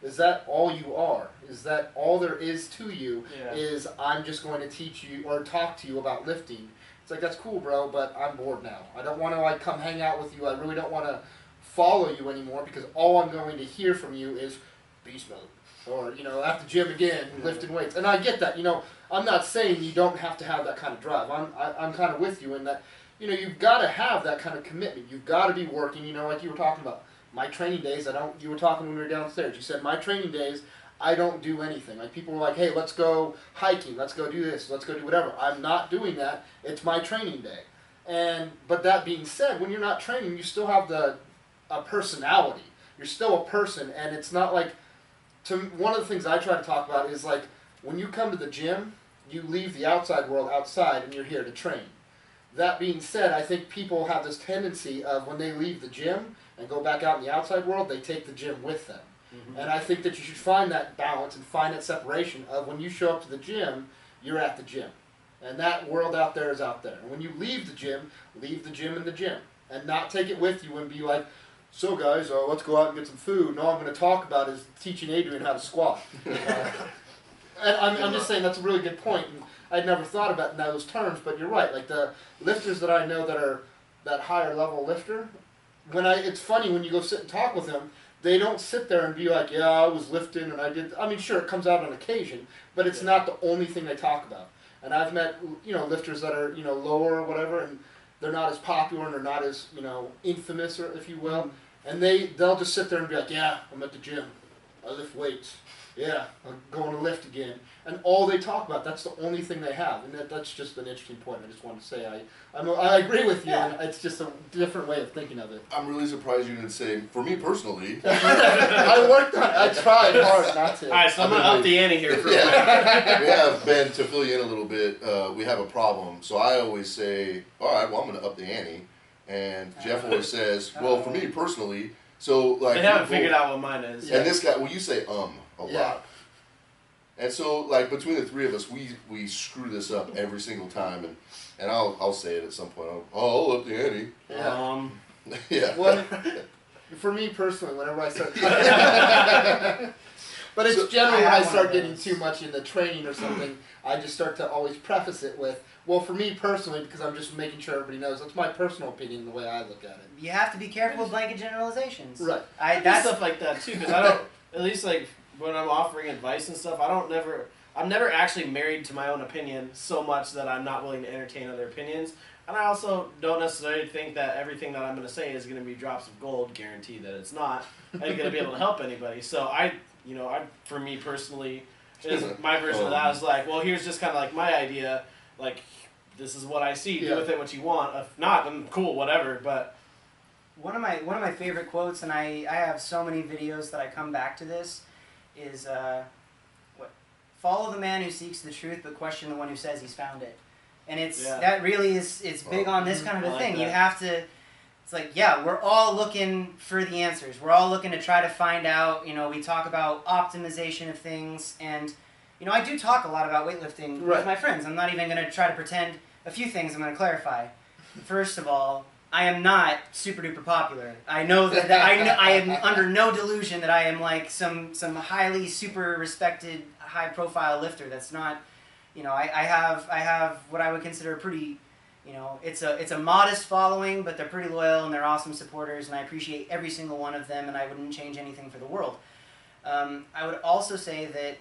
Is that all you are? Is that all there is to you? Yeah. Is I'm just going to teach you or talk to you about lifting? It's like, that's cool, bro, but I'm bored now. I don't want to like come hang out with you. I really don't want to follow you anymore, because all I'm going to hear from you is beast mode. Or, you know, at the gym again, lifting weights. And I get that, you know, I'm not saying you don't have to have that kind of drive. I'm kind of with you in that, you know, you've got to have that kind of commitment. You've got to be working, you know, like you were talking about. My training days, you were talking when we were downstairs. You said, my training days, I don't do anything. Like, people were like, hey, let's go hiking, let's go do this, let's go do whatever. I'm not doing that. It's my training day. But that being said, when you're not training, you still have a personality. You're still a person, and it's not like, one of the things I try to talk about is like, when you come to the gym, you leave the outside world outside and you're here to train. That being said, I think people have this tendency of when they leave the gym and go back out in the outside world, they take the gym with them. Mm-hmm. And I think that you should find that balance and find that separation of when you show up to the gym, you're at the gym. And that world out there is out there. And when you leave the gym in the gym. And not take it with you and be like, so guys, let's go out and get some food. And all I'm going to talk about is teaching Adrian how to squat. And I'm just saying that's a really good point. And I'd never thought about it in those terms, but you're right. Like the lifters that I know that are that higher level lifter, it's funny when you go sit and talk with them, they don't sit there and be like, yeah, I was lifting and I did. I mean, sure, it comes out on occasion, but it's not the only thing they talk about. And I've met, you know, lifters that are, you know, lower or whatever, and they're not as popular and they're not as, you know, infamous, or if you will. And they'll just sit there and be like, yeah, I'm at the gym. I lift weights. Yeah, I'm going to lift again. And all they talk about, that's the only thing they have. And that's just an interesting point. I just wanted to say I agree with you. Yeah. And it's just a different way of thinking of it. I'm really surprised you didn't say, for me personally. I worked on it. I tried hard not to. All right, so I'm going to up the ante here for a minute. We have, Ben, to fill you in a little bit, we have a problem. So I always say, all right, well, I'm going to up the ante. And Jeff always says, well, for me personally, so like. They haven't figured out what mine is. And this guy, well, you say a Yeah. lot. And so, like, between the three of us, we screw this up every single time. And I'll say it at some point. I'll up the ante. Yeah. Yeah. Well, for me personally, whenever I start, but it's generally when I start getting too much in the training or something, I just start to always preface it with, well, for me personally, because I'm just making sure everybody knows, that's my personal opinion, the way I look at it. You have to be careful with blanket generalizations. Right. I do stuff like that too, because I don't, at least like when I'm offering advice and stuff, I'm never actually married to my own opinion so much that I'm not willing to entertain other opinions. And I also don't necessarily think that everything that I'm going to say is going to be drops of gold, guaranteed that it's not, and going to be able to help anybody. So for me personally, Is my version of that is like, well, here's just kind of like my idea. Like, this is what I see. Do with it what you want. If not, then cool, whatever. But one of my favorite quotes, and I have so many videos that I come back to this, is follow the man who seeks the truth, but question the one who says he's found it. And that really it's big on this kind of a thing. You have to. It's like, yeah, we're all looking for the answers. We're all looking to try to find out. We talk about optimization of things, and I do talk a lot about weightlifting with my friends. I'm not even going to try to pretend. A few things I'm going to clarify. First of all, I am not super duper popular. I know that I am under no delusion that I am like some highly super respected high profile lifter. That's not. I have what I would consider a pretty. It's a modest following, but they're pretty loyal and they're awesome supporters, and I appreciate every single one of them, and I wouldn't change anything for the world. I would also say that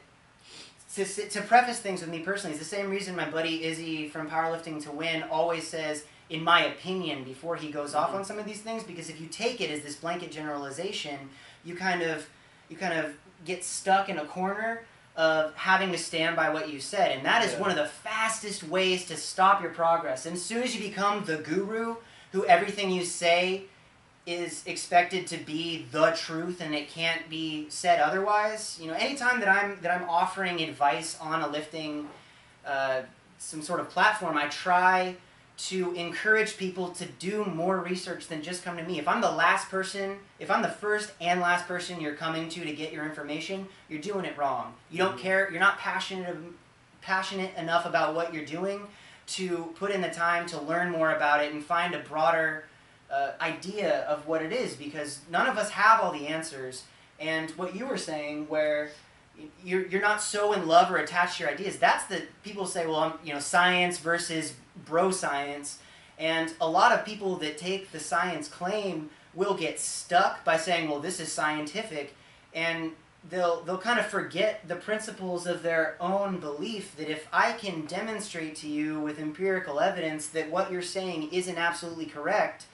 to preface things with me personally, it's the same reason my buddy Izzy from Powerlifting to Win always says, in my opinion, before he goes off on some of these things, because if you take it as this blanket generalization, you kind of get stuck in a corner of having to stand by what you said, and that is one of the fastest ways to stop your progress. And as soon as you become the guru, who everything you say is expected to be the truth and it can't be said otherwise, anytime that I'm offering advice on a lifting some sort of platform, I try to encourage people to do more research than just come to me. If I'm the first and last person you're coming to get your information, you're doing it wrong. You don't care, you're not passionate enough about what you're doing to put in the time to learn more about it and find a broader idea of what it is, because none of us have all the answers. And what you were saying, where you're not so in love or attached to your ideas, that's the people say, well, science versus bro science, and a lot of people that take the science claim will get stuck by saying, well, this is scientific, and they'll kind of forget the principles of their own belief, that if I can demonstrate to you with empirical evidence that what you're saying isn't absolutely correct,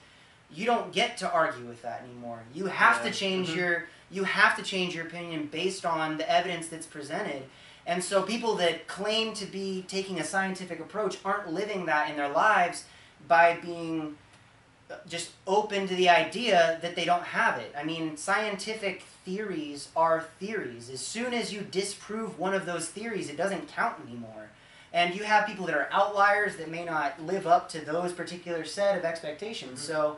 you don't get to argue with that anymore. You have to change your opinion based on the evidence that's presented. And so people that claim to be taking a scientific approach aren't living that in their lives by being just open to the idea that they don't have it. I mean, scientific theories are theories. As soon as you disprove one of those theories, it doesn't count anymore. And you have people that are outliers that may not live up to those particular set of expectations. So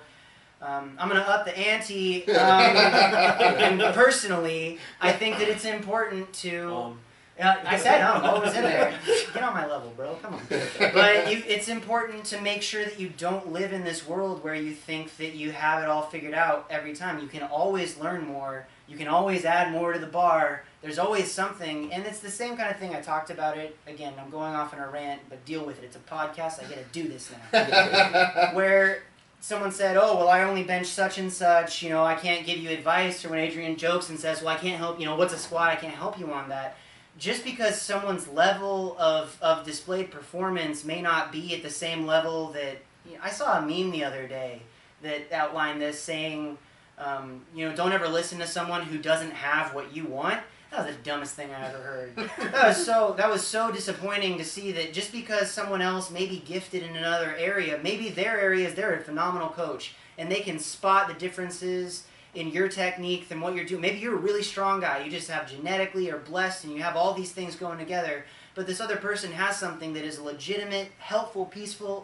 I'm going to up the ante. And personally, I think that it's important to... I said I'm always in there. Get on my level, bro. Come on. But it's important to make sure that you don't live in this world where you think that you have it all figured out every time. You can always learn more. You can always add more to the bar. There's always something. And it's the same kind of thing. I talked about it. Again, I'm going off in a rant, but deal with it. It's a podcast. I get to do this now. Where someone said, oh, well, I only bench such and such. I can't give you advice. Or when Adrian jokes and says, well, I can't help, what's a squat? I can't help you on that. Just because someone's level of displayed performance may not be at the same level that... I saw a meme the other day that outlined this, saying, don't ever listen to someone who doesn't have what you want. That was the dumbest thing I ever heard. That was so disappointing to see that just because someone else may be gifted in another area, maybe their areas, they're a phenomenal coach, and they can spot the differences in your technique than what you're doing. Maybe you're a really strong guy. You just have genetically or blessed, and you have all these things going together. But this other person has something that is a legitimate, helpful, hopefully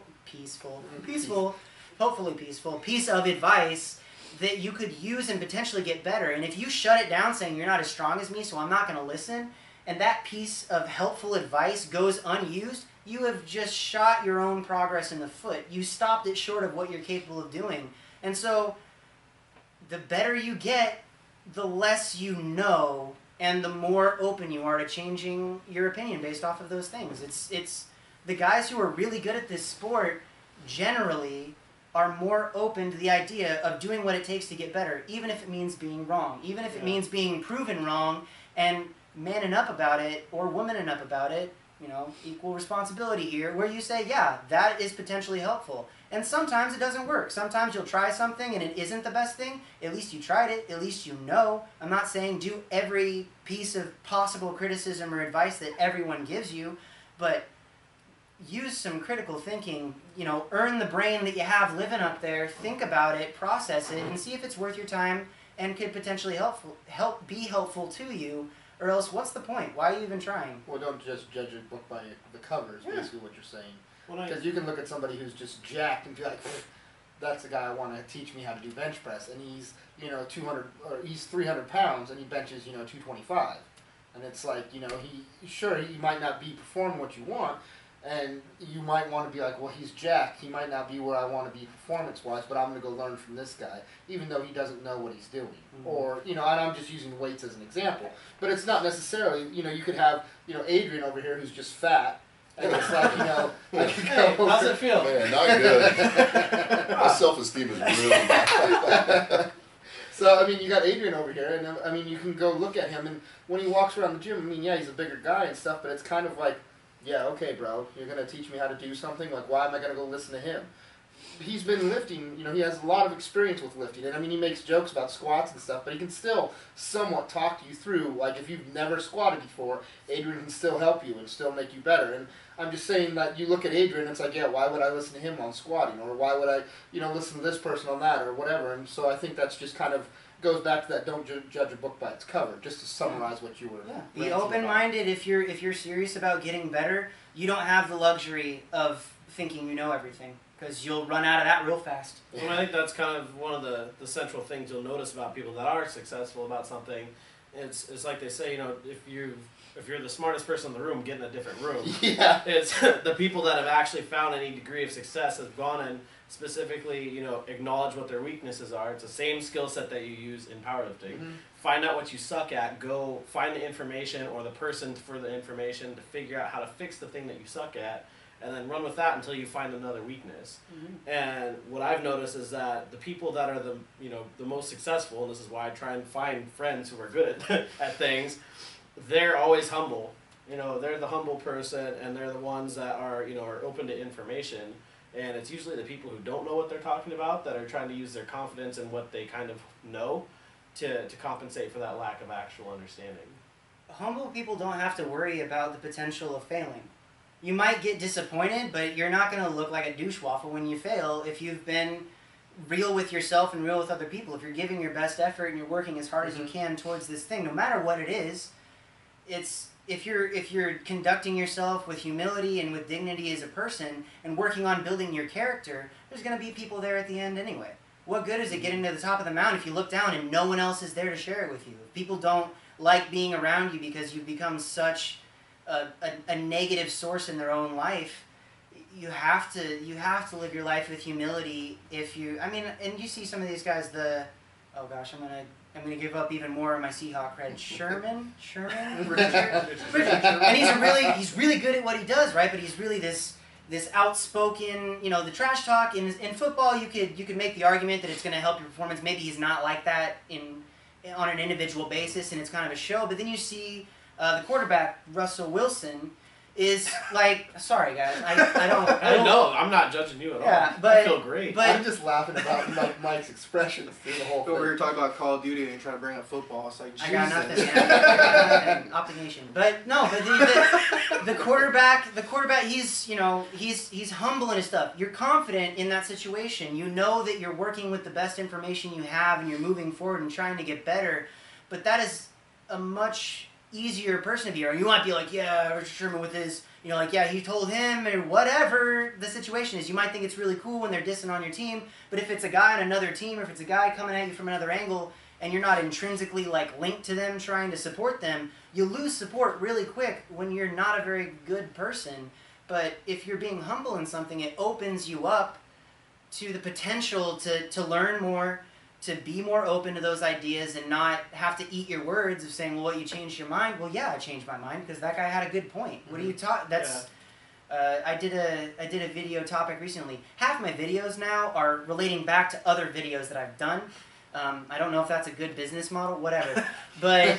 peaceful piece of advice that you could use and potentially get better. And if you shut it down saying you're not as strong as me, so I'm not going to listen, and that piece of helpful advice goes unused, you have just shot your own progress in the foot. You stopped it short of what you're capable of doing. And so the better you get, the less you know, and the more open you are to changing your opinion based off of those things. It's the guys who are really good at this sport generally are more open to the idea of doing what it takes to get better, even if it means being wrong, even if it means being proven wrong, and manning up about it or womaning up about it equal responsibility here, where you say, yeah, that is potentially helpful. And sometimes it doesn't work. Sometimes you'll try something and it isn't the best thing. At least you tried it. At least you know. I'm not saying do every piece of possible criticism or advice that everyone gives you, but use some critical thinking. Earn the brain that you have living up there. Think about it, process it, and see if it's worth your time and could potentially be helpful to you. Or else, what's the point? Why are you even trying? Well, don't just judge a book by the cover, is basically what you're saying. Well, Because you can look at somebody who's just jacked and be like, that's the guy I want to teach me how to do bench press, and he's 200 or he's 300 pounds and he benches 225, and it's like he might not be performing what you want, and you might want to be like, well, he's jacked, he might not be where I want to be performance wise, but I'm going to go learn from this guy, even though he doesn't know what he's doing, or and I'm just using weights as an example, but it's not necessarily you could have Adrian over here who's just fat. And it's like, I could go how's it feel? Man, not good. My self-esteem is really bad. So, you got Adrian over here, and, you can go look at him, and when he walks around the gym, he's a bigger guy and stuff, but it's kind of like, yeah, okay, bro, you're going to teach me how to do something? Like, why am I going to go listen to him? He's been lifting, he has a lot of experience with lifting, and he makes jokes about squats and stuff, but he can still somewhat talk you through, like, if you've never squatted before, Adrian can still help you and still make you better, and I'm just saying that you look at Adrian and it's like, yeah, why would I listen to him on squatting, or why would I, listen to this person on that, or whatever, and so I think that's just kind of goes back to that don't judge a book by its cover, just to summarize what you were Be open-minded. If you're serious about getting better, you don't have the luxury of thinking you know everything, because you'll run out of that real fast. Well, I think that's kind of one of the central things you'll notice about people that are successful about something. It's like they say, if you're the smartest person in the room, get in a different room. Yeah. It's the people that have actually found any degree of success have gone and specifically, acknowledge what their weaknesses are. It's the same skill set that you use in powerlifting. Mm-hmm. Find out what you suck at. Go find the information or the person for the information to figure out how to fix the thing that you suck at, and then run with that until you find another weakness. Mm-hmm. And what I've noticed is that the people that are the most successful, and this is why I try and find friends who are good at things, they're always humble. They're the humble person, and they're the ones that are open to information. And it's usually the people who don't know what they're talking about that are trying to use their confidence in what they kind of know to compensate for that lack of actual understanding. Humble people don't have to worry about the potential of failing. You might get disappointed, but you're not going to look like a douche waffle when you fail if you've been real with yourself and real with other people. If you're giving your best effort and you're working as hard as you can towards this thing, no matter what it is, if you're conducting yourself with humility and with dignity as a person and working on building your character, there's going to be people there at the end anyway. What good is it getting to the top of the mountain if you look down and no one else is there to share it with you? If people don't like being around you because you've become such a negative source in their own life, you have to live your life with humility. And you see some of these guys. I'm gonna give up even more of my Seahawk cred. Sherman, and he's really good at what he does, right? But he's really this outspoken, the trash talk in football. You could make the argument that it's going to help your performance. Maybe he's not like that on an individual basis, and it's kind of a show. But then you see the quarterback Russell Wilson is like, sorry guys, I don't know. I'm not judging you at all. But, I feel great. But I'm just laughing about Mike's expressions through the whole thing. Over here talking about Call of Duty and trying to bring up football. It's like, Jesus. I got nothing, man. I got nothing. Optimization. But no, the quarterback, he's humble in his stuff. You're confident in that situation. You know that you're working with the best information you have and you're moving forward and trying to get better. But that is a much easier person to be around. You might be like, yeah, Richard Sherman with his, he told him, or whatever the situation is. You might think it's really cool when they're dissing on your team, but if it's a guy on another team, or if it's a guy coming at you from another angle, and you're not intrinsically linked to them, trying to support them, you lose support really quick when you're not a very good person. But if you're being humble in something, it opens you up to the potential to learn more, to be more open to those ideas and not have to eat your words of saying, well, what, you changed your mind? Well, yeah, I changed my mind because that guy had a good point. What are you talking? I did a video topic recently. Half my videos now are relating back to other videos that I've done. I don't know if that's a good business model, whatever. But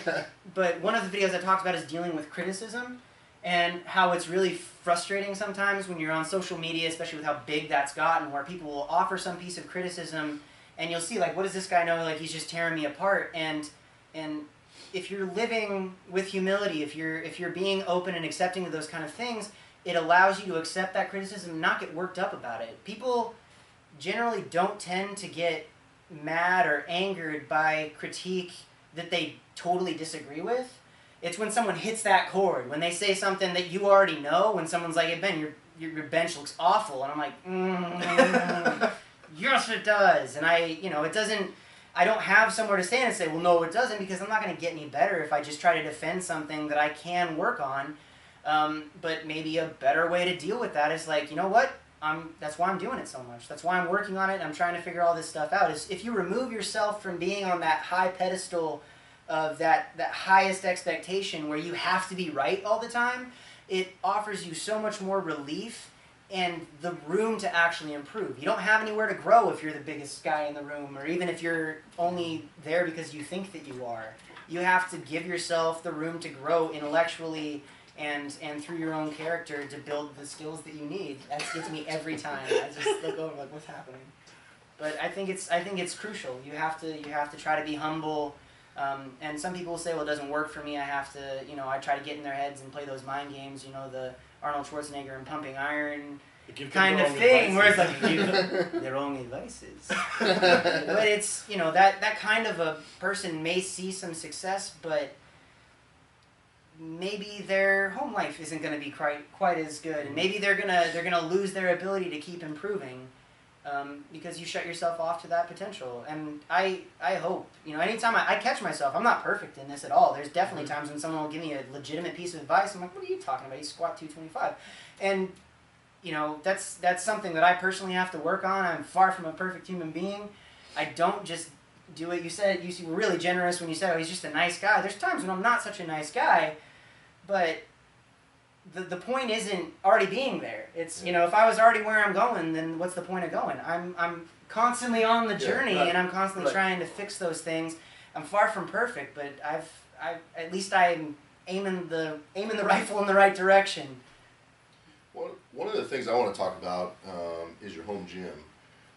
one of the videos I talked about is dealing with criticism. and how it's really frustrating sometimes when you're on social media, especially with how big that's gotten, where people will offer some piece of criticism, and you'll see like, what does this guy know? Like, he's just tearing me apart. And if you're living with humility, if you're being open and accepting of those kind of things, it allows you to accept that criticism and not get worked up about it. People generally don't tend to get mad or angered by critique that they totally disagree with. It's when someone hits that chord, when they say something that you already know, when someone's like, hey Ben, your bench looks awful, and I'm like, yes it does. And I don't have somewhere to stand and say, well no it doesn't, because I'm not going to get any better if I just try to defend something that I can work on. But maybe a better way to deal with that is like, you know what? That's why I'm doing it so much. That's why I'm working on it and I'm trying to figure all this stuff out. Is if you remove yourself from being on that high pedestal of that highest expectation where you have to be right all the time, it offers you so much more relief and the room to actually improve. You don't have anywhere to grow if you're the biggest guy in the room, or even if you're only there because you think that you are. You have to give yourself the room to grow intellectually and through your own character to build the skills that you need. That gets me every time. I just look over like, what's happening? But I think it's crucial. You have to try to be humble. And some people will say, well, it doesn't work for me. I have to, I try to get in their heads and play those mind games, the Arnold Schwarzenegger and pumping iron kind of thing, where it's like, they're only vices. But it's, that kind of a person may see some success, but maybe their home life isn't going to be quite as good, and maybe they're gonna lose their ability to keep improving. Because you shut yourself off to that potential. And I hope, anytime I catch myself, I'm not perfect in this at all. There's definitely times when someone will give me a legitimate piece of advice. I'm like, what are you talking about? You squat 225. And, that's something that I personally have to work on. I'm far from a perfect human being. I don't just do it. You were really generous when you said, oh, he's just a nice guy. There's times when I'm not such a nice guy, but the point isn't already being there. It's, if I was already where I'm going, then what's the point of going? I'm constantly on the journey, and I'm constantly trying to fix those things. I'm far from perfect, but at least I'm aiming the rifle in the right direction. One of the things I want to talk about is your home gym.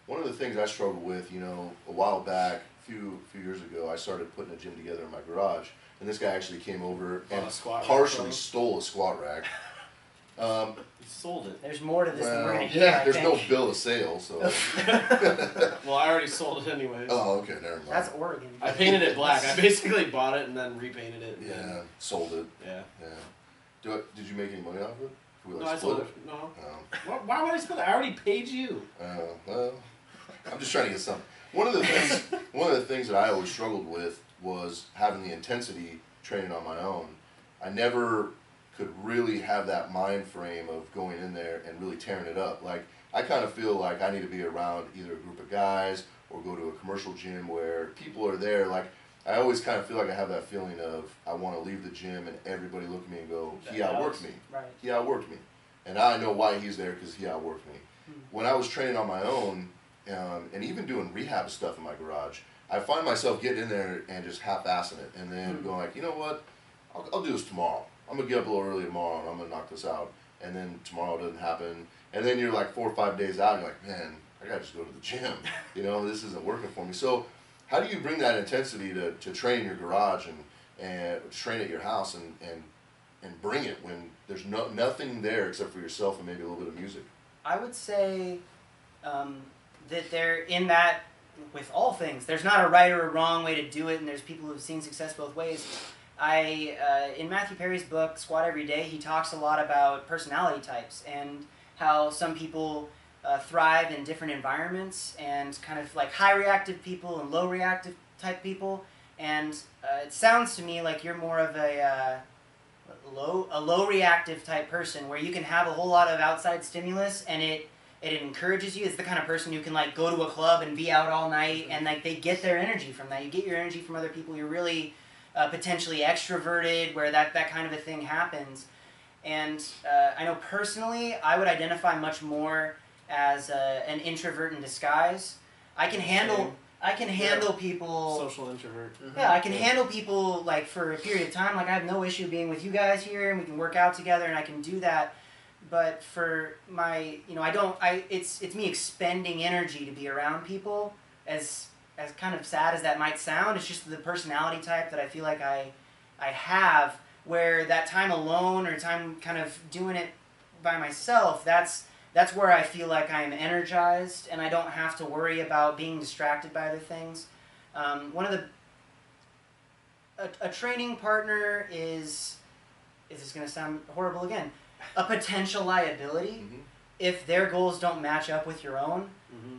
One of the things I struggled with, a while back, a few years ago, I started putting a gym together in my garage. And this guy actually came over and partially stole a squat rack. He sold it. There's more to this than we're going to hear. Yeah, there's no bill of sale, so. Well, I already sold it anyways. Oh, okay, never mind. That's Oregon. I painted it black. I basically bought it and then repainted it. Yeah, sold it. Yeah. Did you make any money off of it? No, I sold it. No. Why would I split it? I already paid you. Well, I'm just trying to get something. One of the things that I always struggled with was having the intensity training on my own. I never could really have that mind frame of going in there and really tearing it up. Like, I kind of feel like I need to be around either a group of guys or go to a commercial gym where people are there. Like, I always kind of feel like I have that feeling of I want to leave the gym and everybody look at me and go, he outworked me. Right. He outworked me. And I know why he's there, because he outworked me. When I was training on my own, and even doing rehab stuff in my garage, I find myself getting in there and just half-assing it, and then going like, you know what, I'll do this tomorrow. I'm going to get up a little early tomorrow, and I'm going to knock this out. And then tomorrow it doesn't happen. And then you're like 4 or 5 days out, and you're like, man, I got to just go to the gym. This isn't working for me. So how do you bring that intensity to train in your garage and train at your house and bring it when there's nothing there except for yourself and maybe a little bit of music? I would say that they're in that with all things. There's not a right or a wrong way to do it, and there's people who've seen success both ways. In Matthew Perry's book, Squat Every Day, he talks a lot about personality types and how some people thrive in different environments, and kind of like high reactive people and low reactive type people. And it sounds to me like you're more of a low reactive type person, where you can have a whole lot of outside stimulus and it encourages you. It's the kind of person who can like go to a club and be out all night, and like they get their energy from that. You get your energy from other people. You're really potentially extroverted, where that kind of a thing happens. And I know personally, I would identify much more as an introvert in disguise. I can handle I can handle people. Social introvert. Yeah, I can handle people like for a period of time. Like I have no issue being with you guys here, and we can work out together, and I can do that. But for my, it's me expending energy to be around people. As kind of sad as that might sound, it's just the personality type that I feel like I have. Where that time alone or time kind of doing it by myself, that's where I feel like I'm energized and I don't have to worry about being distracted by other things. A training partner is this going to sound horrible again, a potential liability if their goals don't match up with your own.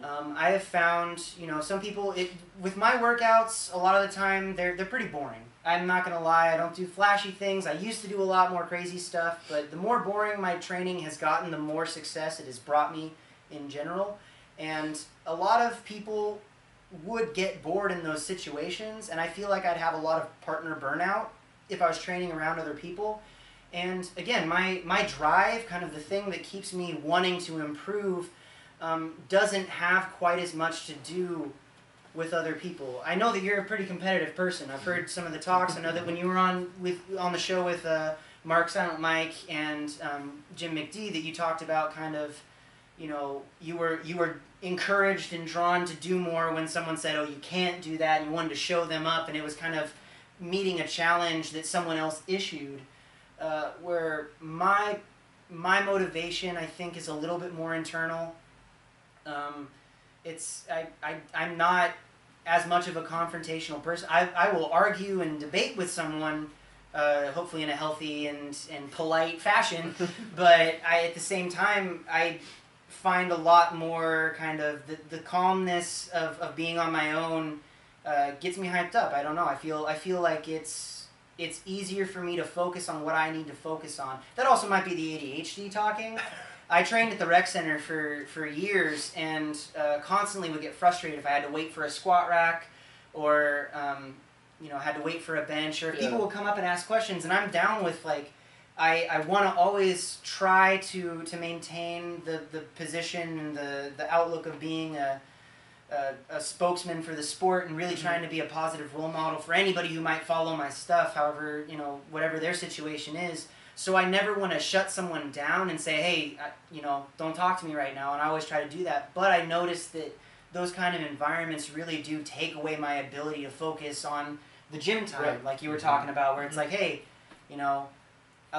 I have found, some people, with my workouts, a lot of the time, they're pretty boring. I'm not going to lie, I don't do flashy things. I used to do a lot more crazy stuff, but the more boring my training has gotten, the more success it has brought me in general. And a lot of people would get bored in those situations, and I feel like I'd have a lot of partner burnout if I was training around other people. And again, my drive, kind of the thing that keeps me wanting to improve, doesn't have quite as much to do with other people. I know that you're a pretty competitive person. I've heard some of the talks. I know that when you were on the show with Mark Silent Mike and Jim McD, that you talked about kind of, you were encouraged and drawn to do more when someone said, "Oh, you can't do that," and you wanted to show them up, and it was kind of meeting a challenge that someone else issued. Where my motivation, I think, is a little bit more internal. I'm not as much of a confrontational person. I will argue and debate with someone, hopefully in a healthy and polite fashion, but at the same time, I find a lot more kind of the calmness of being on my own gets me hyped up. I don't know. I feel like it's easier for me to focus on what I need to focus on. That also might be the ADHD talking. I trained at the rec center for years and constantly would get frustrated if I had to wait for a squat rack or had to wait for a bench, or if people would come up and ask questions, and I'm down with I want to always try to maintain the position and the outlook of being a spokesman for the sport and really trying to be a positive role model for anybody who might follow my stuff, however, whatever their situation is. So I never want to shut someone down and say, hey, don't talk to me right now, and I always try to do that. But I noticed that those kind of environments really do take away my ability to focus on the gym time, like you were talking about, where it's like, hey, I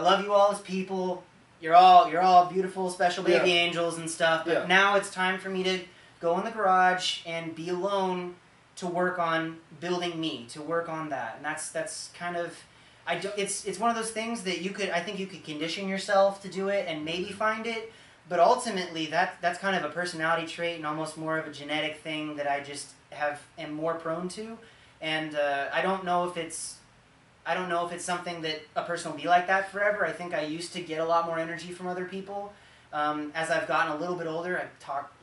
love you all as people. You're all beautiful, special baby angels and stuff. But now it's time for me to go in the garage and be alone to work on building me, to work on that. And that's kind of... It's one of those things that I think you could condition yourself to do it and maybe find it, but ultimately that's kind of a personality trait and almost more of a genetic thing that I just am more prone to, and I don't know if it's something that a person will be like that forever. I think I used to get a lot more energy from other people. As I've gotten a little bit older,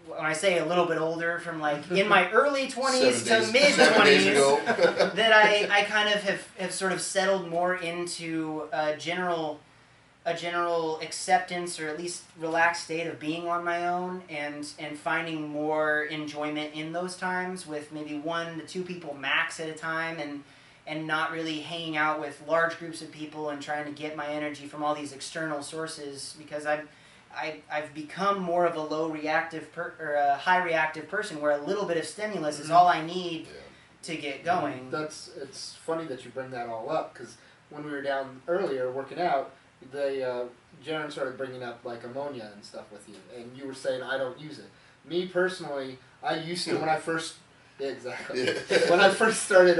when I say a little bit older, from in my early 20s to mid 20s, that I kind of have sort of settled more into a general acceptance, or at least relaxed state of being on my own and finding more enjoyment in those times with maybe 1 to 2 people max at a time, and not really hanging out with large groups of people and trying to get my energy from all these external sources, because I've become more of a low reactive or a high reactive person, where a little bit of stimulus is all I need to get going. It's funny that you bring that all up, because when we were down earlier working out, Jaron started bringing up ammonia and stuff with you, and you were saying I don't use it. Me personally, I used to when I first. Exactly. When I first started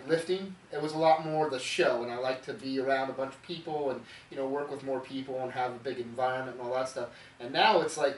lifting, it was a lot more the show, and I like to be around a bunch of people and work with more people and have a big environment and all that stuff. And now it's I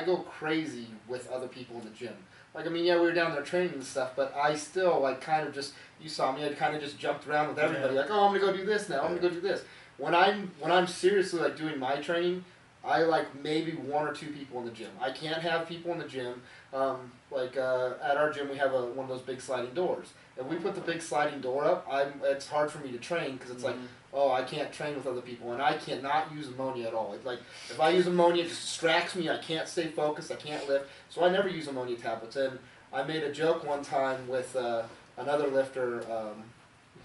go crazy with other people in the gym. We were down there training and stuff, but I still kind of just, you saw me, I kind of just jumped around with everybody. Oh, I'm gonna go do this now. I'm gonna go do this. When I'm seriously doing my training, I like maybe 1 or 2 people in the gym. I can't have people in the gym. At our gym, we have one of those big sliding doors. If we put the big sliding door up, it's hard for me to train because it's like, oh, I can't train with other people, and I cannot use ammonia at all. It's like, if I use ammonia, it just distracts me. I can't stay focused. I can't lift. So I never use ammonia tablets. And I made a joke one time with another lifter.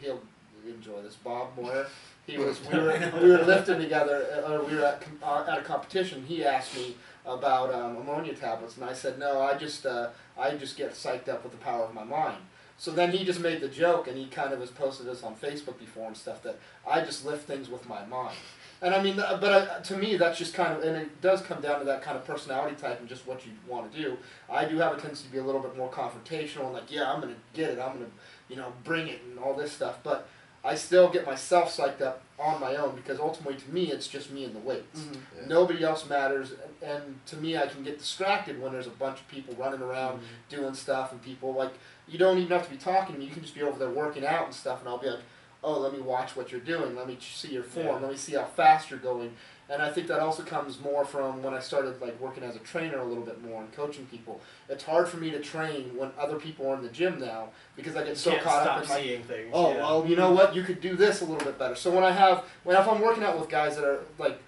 He'll enjoy this, Bob Moyer. We were lifting together, we were at a competition. He asked me about ammonia tablets, and I said, no, I just get psyched up with the power of my mind. So then he just made the joke, and he kind of has posted this on Facebook before and stuff, that I just lift things with my mind. And I mean, to me, that's just kind of, and it does come down to that kind of personality type and just what you want to do. I do have a tendency to be a little bit more confrontational, and like, yeah, I'm going to get it, I'm going to, bring it and all this stuff, but I still get myself psyched up on my own because ultimately to me it's just me and the weights. Yeah. Nobody else matters, and to me I can get distracted when there's a bunch of people running around doing stuff, and people like, you don't even have to be talking to me, you can just be over there working out and stuff, and I'll be like, oh, let me watch what you're doing, let me see your form, let me see how fast you're going. And I think that also comes more from when I started like working as a trainer a little bit more and coaching people. It's hard for me to train when other people are in the gym now because I get so caught up in like, things. Oh, well, you know what? You could do this a little bit better. So if I'm working out with guys that are like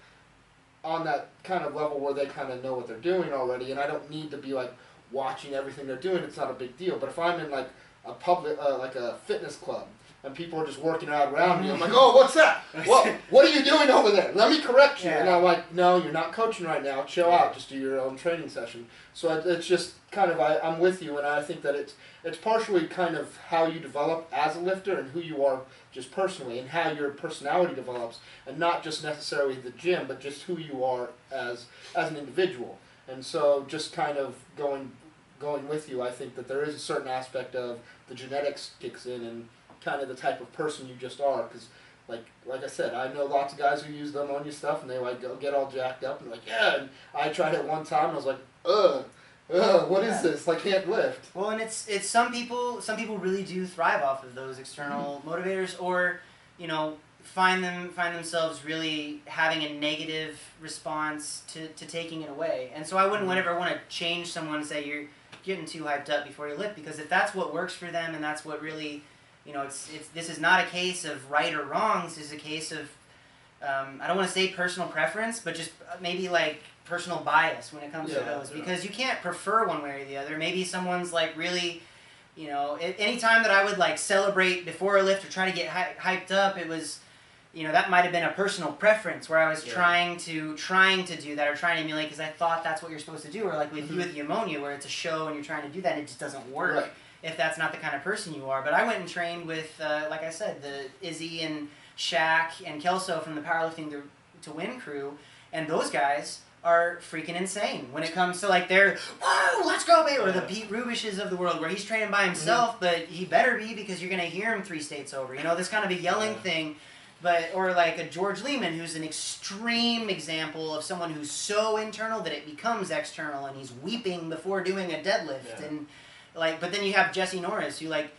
on that kind of level where they kind of know what they're doing already, and I don't need to be like watching everything they're doing, it's not a big deal. But if I'm in like a public, like a fitness club, and people are just working out around me, I'm like, oh, what's that? What are you doing over there? Let me correct you. And I'm like, no, you're not coaching right now. Chill out. Just do your own training session. So it's just kind of, I'm with you, and I think that it's partially kind of how you develop as a lifter and who you are just personally and how your personality develops, and not just necessarily the gym, but just who you are as an individual. And so just kind of going with you, I think that there is a certain aspect of the genetics kicks in and kind of the type of person you just are, because like I said, I know lots of guys who use the ammonia stuff and they like go get all jacked up and like, yeah, and I tried it one time and I was like, what is this? I can't lift. Well, and it's some people really do thrive off of those external motivators, or find themselves really having a negative response to taking it away. And so I wouldn't ever want to change someone and say you're getting too hyped up before you lift, because if that's what works for them and that's what really, this is not a case of right or wrong. This is a case of, I don't want to say personal preference, but just maybe like personal bias when it comes to those, because you can't prefer one way or the other. Maybe someone's like really, any time that I would like celebrate before a lift or try to get hyped up, it was, that might have been a personal preference where I was trying to do that or trying to emulate because I thought that's what you're supposed to do, or like with you with the ammonia where it's a show and you're trying to do that and it just doesn't work if that's not the kind of person you are. But I went and trained with, like I said, the Izzy and Shaq and Kelso from the Powerlifting to Win crew, and those guys are freaking insane when it comes to like their, whoa, let's go, baby, or the Pete Rubishes of the world where he's training by himself, but he better be because you're going to hear him 3 states over. This kind of a yelling thing. But, or like a George Lehman, who's an extreme example of someone who's so internal that it becomes external, and he's weeping before doing a deadlift, and like. But then you have Jesse Norris, who like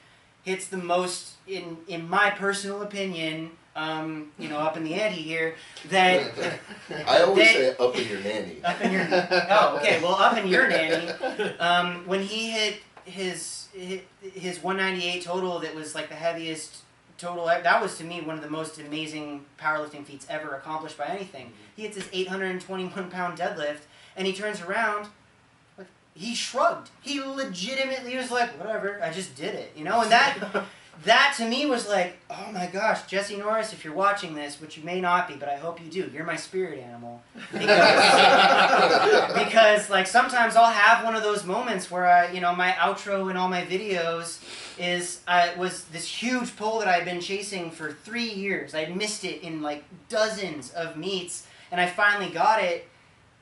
hits the most, in my personal opinion, up in the ante here. That I always say up in your nanny. Up in your up in your nanny. When he hit his 198 total, that was like the heaviest total. That was to me one of the most amazing powerlifting feats ever accomplished by anything. He hits his 821-pound deadlift, and he turns around, he shrugged. He legitimately was like, whatever, I just did it, and that to me was like, oh my gosh, Jesse Norris, if you're watching this, which you may not be, but I hope you do, you're my spirit animal. Because like sometimes I'll have one of those moments where my outro in all my videos was this huge pole that I'd been chasing for 3 years. I'd missed it in like dozens of meets, and I finally got it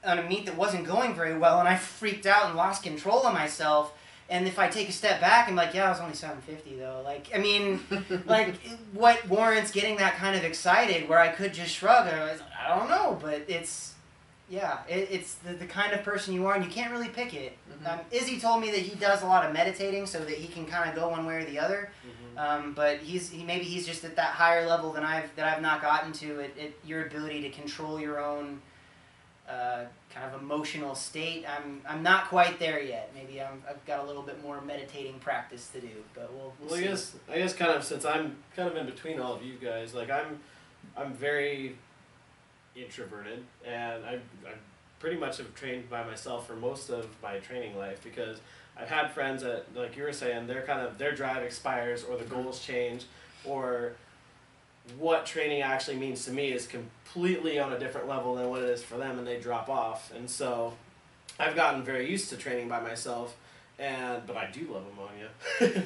on a meet that wasn't going very well, and I freaked out and lost control of myself. And if I take a step back, I'm like, yeah, I was only 750 though. Like, I mean, like, what warrants getting that kind of excited where I could just shrug? I don't know, but it's the kind of person you are, and you can't really pick it. Izzy told me that he does a lot of meditating so that he can kind of go one way or the other. But maybe he's just at that higher level than I've not gotten to. Your ability to control your own kind of emotional state. I'm not quite there yet. Maybe I've got a little bit more meditating practice to do, but we'll see. I guess kind of, since I'm kind of in between all of you guys, like I'm very introverted, and I pretty much have trained by myself for most of my training life, because I've had friends that, like you were saying, their drive expires, or the goals change, or what training actually means to me is completely on a different level than what it is for them, and they drop off. And so I've gotten very used to training by myself, but I do love ammonia.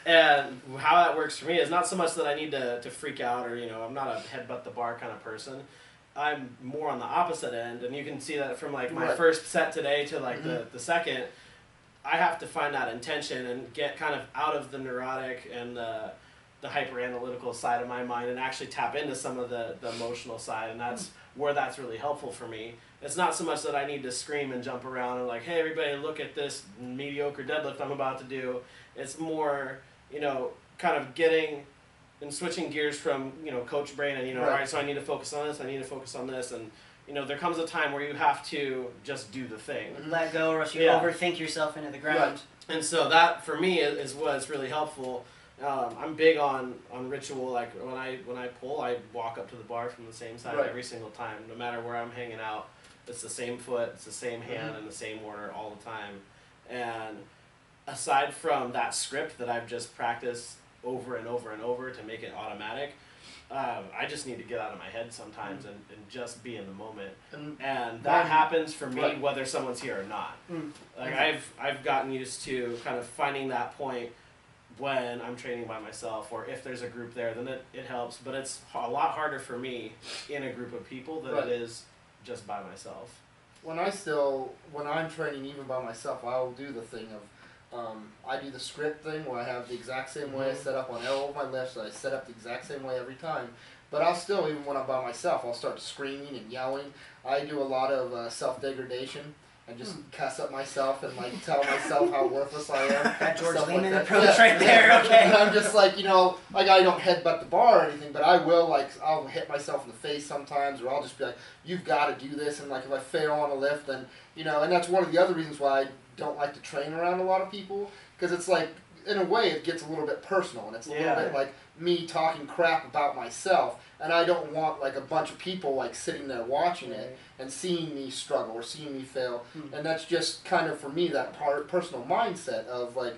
And how that works for me is not so much that I need to freak out, or I'm not a headbutt the bar kind of person. I'm more on the opposite end, and you can see that from like my Right. first set today to like the second. I have to find that intention and get kind of out of the neurotic and the hyper analytical side of my mind, and actually tap into some of the emotional side, and that's where that's really helpful for me. It's not so much that I need to scream and jump around and like, hey everybody, look at this mediocre deadlift I'm about to do. It's more, kind of getting and switching gears from, coach brain and, Right. all right, so I need to focus on this, I need to focus on this, and there comes a time where you have to just do the thing. Let go, or else you Yeah. overthink yourself into the ground. Right. And so that for me is what's really helpful. I'm big on ritual. Like when I pull, I walk up to the bar from the same side Right. every single time, no matter where I'm hanging out. It's the same foot, it's the same hand, and the same order all the time. And aside from that script that I've just practiced over and over and over to make it automatic, I just need to get out of my head sometimes and just be in the moment. And that happens for me Right. whether someone's here or not. Like I've gotten used to kind of finding that point when I'm training by myself, or if there's a group there, then it helps. But it's a lot harder for me in a group of people than Right. it is just by myself. When I'm training even by myself, I'll do the thing of, I do the script thing where I have the exact same way I set up on all of my lifts, so I set up the exact same way every time. But I'll still, even when I'm by myself, I'll start screaming and yelling. I do a lot of self-degradation. I just cuss at myself and like tell myself how worthless I am. That George stuff Lehman that. approach right there, okay. And I'm just like, like I don't headbutt the bar or anything, but I will, like, I'll hit myself in the face sometimes, or I'll just be like, you've got to do this, and like if I fail on a lift, then, and that's one of the other reasons why I don't like to train around a lot of people, because it's like, in a way, it gets a little bit personal, and it's a little bit like me talking crap about myself, and I don't want like a bunch of people like sitting there watching it and seeing me struggle or seeing me fail, and that's just kind of for me that personal mindset of like,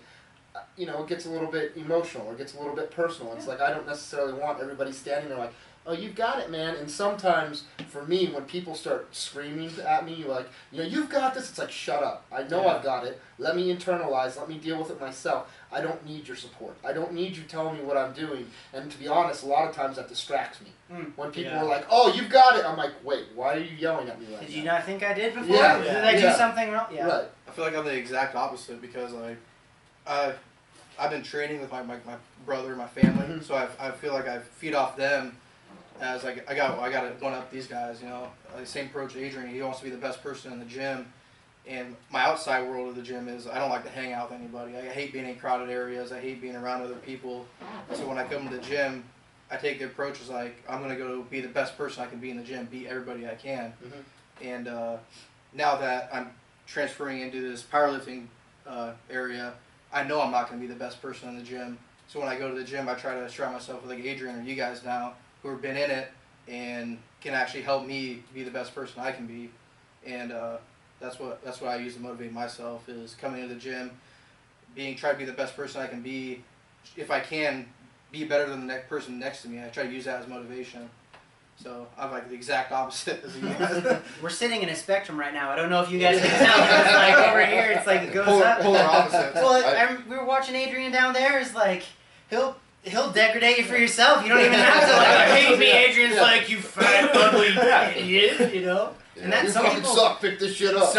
it gets a little bit emotional or it gets a little bit personal. It's like I don't necessarily want everybody standing there like, oh, you've got it, man. And sometimes for me, when people start screaming at me like, you've got this, it's like, shut up. I know I've got it. Let me internalize. Let me deal with it myself. I don't need your support. I don't need you telling me what I'm doing. And to be honest, a lot of times that distracts me. When people are like, oh, you've got it. I'm like, wait, why are you yelling at me like that? Did you not think I did before? Yeah. Did I do something wrong? Yeah. Right. I feel like I'm the exact opposite, because like I've been training with my brother, my family, so I feel like I feed off them. As like I got to one up these guys, same approach Adrian. He wants to be the best person in the gym, and my outside world of the gym is I don't like to hang out with anybody. I hate being in crowded areas. I hate being around other people. So when I come to the gym, I take the approach as like I'm gonna go be the best person I can be in the gym, beat everybody I can. And now that I'm transferring into this powerlifting area, I know I'm not gonna be the best person in the gym. So when I go to the gym, I try to surround myself with like Adrian or you guys now, who have been in it and can actually help me be the best person I can be. And that's what I use to motivate myself, is coming into the gym, try to be the best person I can be. If I can be better than the next person next to me, I try to use that as motivation. So I'm like the exact opposite as you guys. We're sitting in a spectrum right now. I don't know if you guys can tell, but it's like over here, it's like it goes up. Polar opposites. Well, we were watching Adrian down there. Is like he'll degrade you for yourself. You don't even have to like hate me. Adrian's like, you fat ugly idiot, And that You some fucking people suck. Pick this shit up.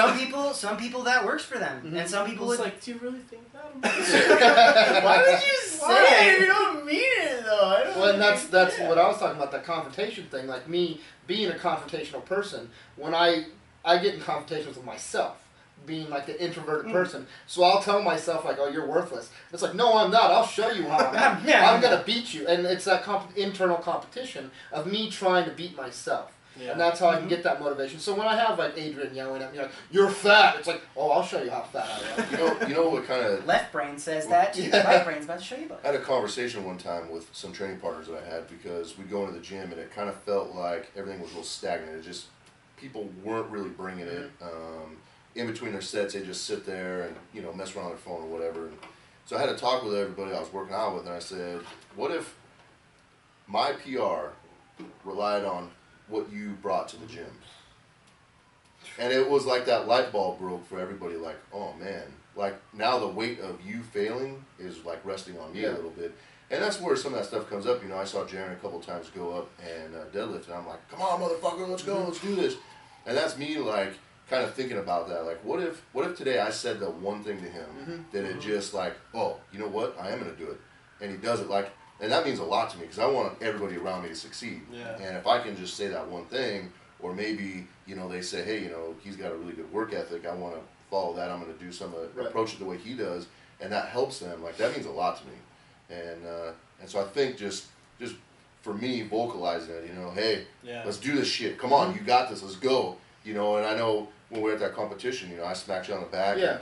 Some people that works for them, and some people It's would. like, do you really think that? Why would you say it? You don't mean it though. Well, and that's what I was talking about, that confrontation thing. Like me being a confrontational person, when I get in confrontations with myself, being like the introverted person, so I'll tell myself like, oh, you're worthless. It's like, no, I'm not. I'll show you how I'm. I'm gonna beat you, and it's that internal competition of me trying to beat myself. Yeah. And that's how I can get that motivation. So when I have like Adrian yelling at me like, "You're fat," it's like, "Oh, I'll show you how fat I am." You know what kind of... Left brain says that. Yeah. Right brain's about to show you both. I had a conversation one time with some training partners that I had because we'd go into the gym and it kind of felt like everything was real stagnant. It just, people weren't really bringing it. In between their sets, they just sit there and, you know, mess around on their phone or whatever. And so I had a talk with everybody I was working out with, and I said, what if my PR relied on what you brought to the gym? And it was like that light bulb broke for everybody, like, oh man, like now the weight of you failing is like resting on me a little bit. And that's where some of that stuff comes up. You know, I saw Jaren a couple times go up and deadlift, and I'm like, come on, motherfucker, let's go, let's do this. And that's me, like, kind of thinking about that. Like, what if today I said the one thing to him that it just like, oh, you know what, I am going to do it. And he does it, like, and that means a lot to me because I want everybody around me to succeed. Yeah. And if I can just say that one thing, or maybe, you know, they say, hey, you know, he's got a really good work ethic, I want to follow that, I'm going to do some approach it the way he does, and that helps them, like, that means a lot to me. And so I think just for me, vocalizing it, you know, hey, let's do this shit, come on, you got this, let's go, you know. And I know when we're at that competition, you know, I smacked you on the back, and,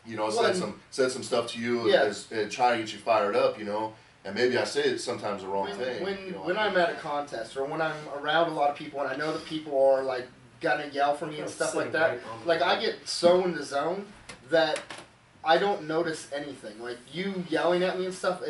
you know, said some stuff to you, and try to get you fired up, you know. And maybe I say it sometimes the wrong thing. When I'm at a contest or when I'm around a lot of people and I know that people are like gonna yell for me and stuff like that, like I get so in the zone that I don't notice anything. Like you yelling at me and stuff,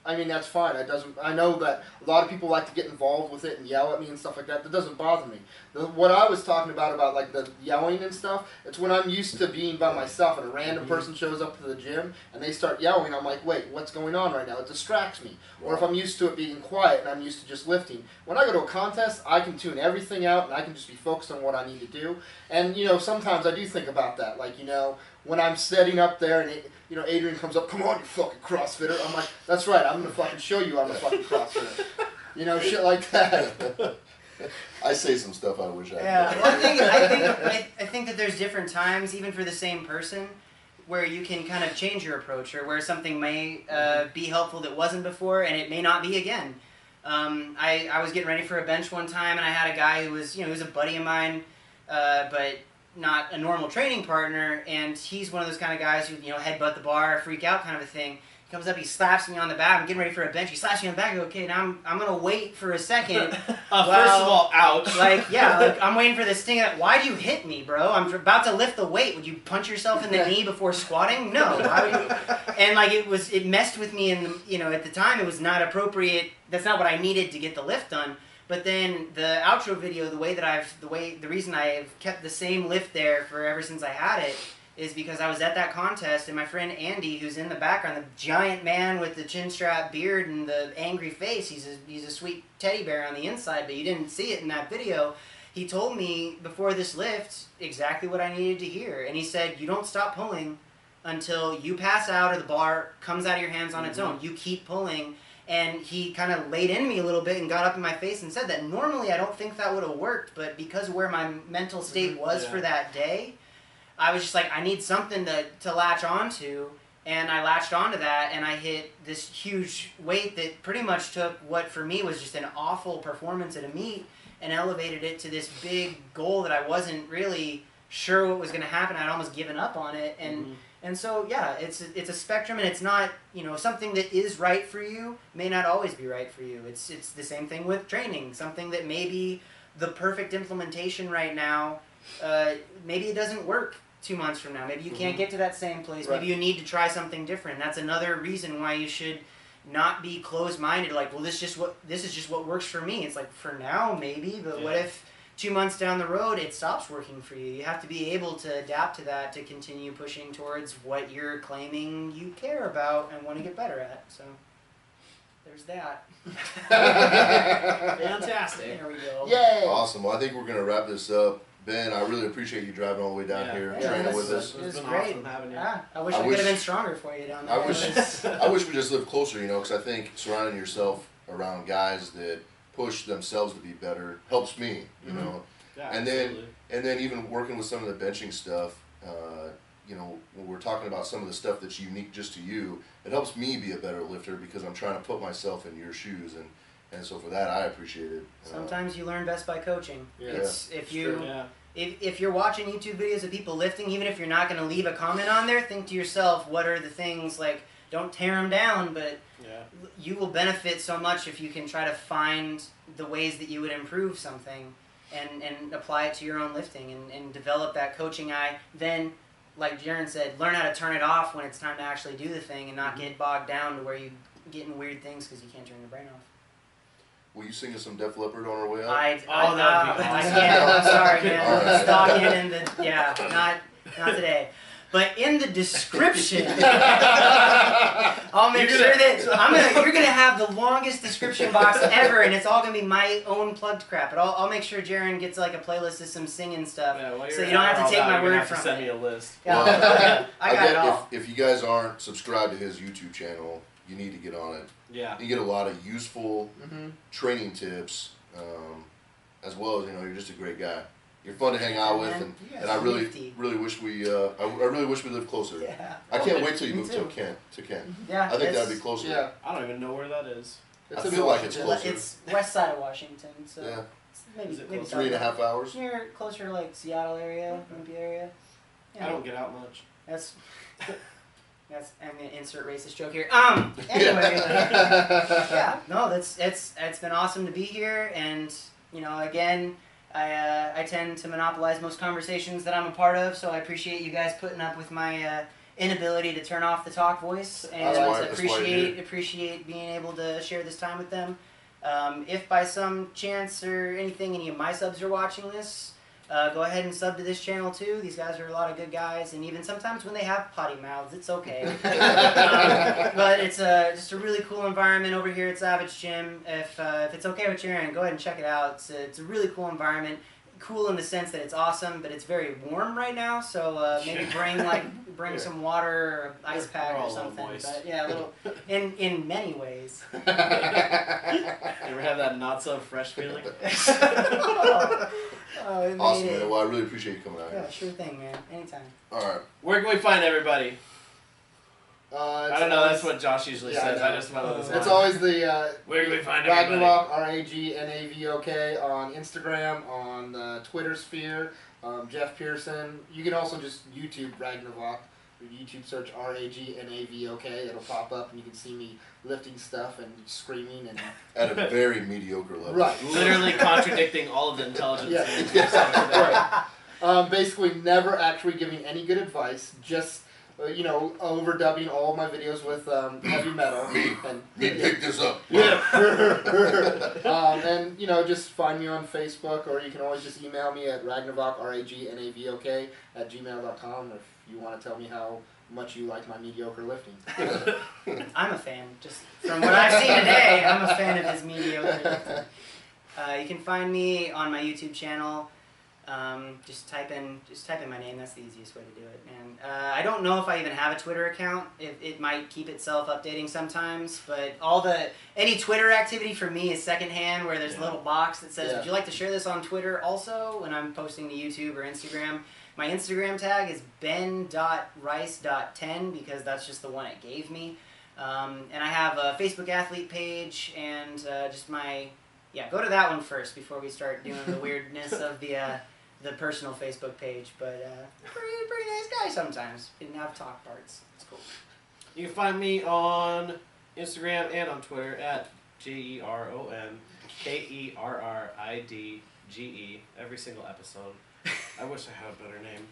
I mean, that's fine. I know that a lot of people like to get involved with it and yell at me and stuff like that. That doesn't bother me. What I was talking about like the yelling and stuff, it's when I'm used to being by myself and a random person shows up to the gym and they start yelling, I'm like, wait, what's going on right now? It distracts me. Or if I'm used to it being quiet and I'm used to just lifting. When I go to a contest, I can tune everything out and I can just be focused on what I need to do. And, you know, sometimes I do think about that. Like, you know, when I'm setting up there and, you know, Adrian comes up, come on, you fucking CrossFitter. I'm like, that's right, I'm going to fucking show you I'm a fucking CrossFitter. You know, shit like that. I say some stuff I wish I could. Yeah, well, I think that there's different times, even for the same person, where you can kind of change your approach, or where something may be helpful that wasn't before, and it may not be again. I was getting ready for a bench one time, and I had a guy who was, you know, he was a buddy of mine, but not a normal training partner, and he's one of those kind of guys who, you know, headbutt the bar, freak out kind of a thing. He comes up, he slaps me on the back, I'm getting ready for a bench, he slaps me on the back, I go, okay, now I'm going to wait for a second. First of all, ouch. Like, yeah, like, I'm waiting for this sting. Why do you hit me, bro? I'm about to lift the weight. Would you punch yourself in the knee before squatting? No. Why would you? And like, it messed with me, and you know, at the time, it was not appropriate. That's not what I needed to get the lift done. But then the outro video, the reason I've kept the same lift there for ever since I had it is because I was at that contest, and my friend Andy, who's in the background, the giant man with the chin strap beard and the angry face, he's a sweet teddy bear on the inside, but you didn't see it in that video. He told me before this lift exactly what I needed to hear, and he said, you don't stop pulling until you pass out or the bar comes out of your hands on its own. You keep pulling. And he kind of laid into me a little bit and got up in my face and said that normally I don't think that would have worked, but because of where my mental state was for that day, I was just like, I need something to latch onto, and I latched onto that, and I hit this huge weight that pretty much took what for me was just an awful performance at a meet and elevated it to this big goal that I wasn't really sure what was going to happen. I'd almost given up on it, and so yeah, it's a spectrum, and it's not, you know, something that is right for you may not always be right for you. It's the same thing with training. Something that may be the perfect implementation right now, maybe it doesn't work 2 months from now. Maybe you can't get to that same place. Right. Maybe you need to try something different. That's another reason why you should not be closed-minded. Like, well, this is just what works for me. It's like, for now maybe, but what if 2 months down the road it stops working for you? You have to be able to adapt to that to continue pushing towards what you're claiming you care about and want to get better at. So there's that. Fantastic. There we go. Yay! Awesome. Well, I think we're going to wrap this up. Ben, I really appreciate you driving all the way down here, training with us. It was been great. awesome having you. Yeah, I wish I could have been stronger for you down there. I wish we just lived closer, you know, because I think surrounding yourself around guys that push themselves to be better helps me, you know. Yeah, and absolutely. then even working with some of the benching stuff, you know, when we're talking about some of the stuff that's unique just to you, it helps me be a better lifter because I'm trying to put myself in your shoes, And so for that, I appreciate it. Sometimes you learn best by coaching. Yeah. It's if you true. Yeah. if you're watching YouTube videos of people lifting, even if you're not going to leave a comment on there, think to yourself, what are the things, like, don't tear them down, but Yeah. you will benefit so much if you can try to find the ways that you would improve something and apply it to your own lifting and develop that coaching eye. Then, like Jaron said, learn how to turn it off when it's time to actually do the thing and not get bogged down to where you get in weird things because you can't turn your brain off. Will you sing us some Def Leppard on our way out? I that'd be I awesome. can't. I'm sorry, man. All right. Stalking in the not today. But in the description, I'll make You're sure gonna- that you're gonna have the longest description box ever, and it's all gonna be my own plugged crap. But I'll make sure Jaron gets like a playlist of some singing stuff, Yeah, while so you're you don't have all to take that, my you're gonna word have to from send it. me a list. Yeah, Well, I got it all. if you guys aren't subscribed to his YouTube channel, you need to get on it. Yeah. You get a lot of useful Mm-hmm. training tips, as well as you're just a great guy. You're fun to hang out with, Man, and, you guys and I are really nifty. wish we I really wish we lived closer. Yeah, I can't wait till you Me move too. to Kent. yeah. I think it's- that'd be closer. Yeah. I don't even know where that is. It's I in feel like it's Washington. closer. It's west side of Washington, so Yeah, it's maybe Is it maybe closer? 3.5 hours. near closer to like Seattle area, Olympia area. Yeah. I don't get out much. That's I'm gonna insert racist joke here. Anyway, yeah, no, it's been awesome to be here, and again, I tend to monopolize most conversations that I'm a part of, so I appreciate you guys putting up with my inability to turn off the talk voice, and That's why you're appreciate being able to share this time with them. If by some chance or anything any of my subs are watching this, go ahead and sub to this channel too. These guys are a lot of good guys, and even sometimes when they have potty mouths, it's okay. But it's just a really cool environment over here at Savage Gym. If it's okay with Jaron, go ahead and check it out. It's a really cool environment. Cool in the sense that it's awesome, but it's very warm right now. So maybe bring some water or ice We're pack all or a little something. moist. But yeah, a little in many ways. You ever have that not so fresh feeling? Oh, it Awesome, made it. man. Well, I really appreciate you coming out here. Yeah, sure thing, man. Anytime. All right. Where can we find everybody? I don't know. That's always- what Josh usually Yeah, I says. know. I just went with his It's line. always the Where can we find everybody? Ragnarok, RAGNAVOK on Instagram, on the Twitter sphere. Jeff Pearson. You can also just YouTube Ragnarok. YouTube search RAGNAVOK. It'll pop up and you can see me lifting stuff and screaming and At a very mediocre level. right. Literally contradicting all of the intelligence. Yeah. Basically, never actually giving any good advice. Just overdubbing all of my videos with heavy metal. And Me pick this up. yeah. And just find me on Facebook, or you can always just email me at Ragnarok RAGNAVOK @gmail.com if you want to tell me how much you like my mediocre lifting. I'm a fan. Just from what I've seen today, I'm a fan of his mediocre. You can find me on my YouTube channel. Just type in my name. That's the easiest way to do it, man. I don't know if I even have a Twitter account. It might keep itself updating sometimes, but any Twitter activity for me is secondhand, where there's a little box that says, Yeah. "Would you like to share this on Twitter?" Also, when I'm posting to YouTube or Instagram, my Instagram tag is ben.rice.10 because that's just the one it gave me. And I have a Facebook athlete page and just my go to that one first before we start doing the weirdness of the personal Facebook page, but pretty nice guy sometimes. Didn't have talk parts. It's cool. You can find me on Instagram and on Twitter at JeronKerridge every single episode. I wish I had a better name.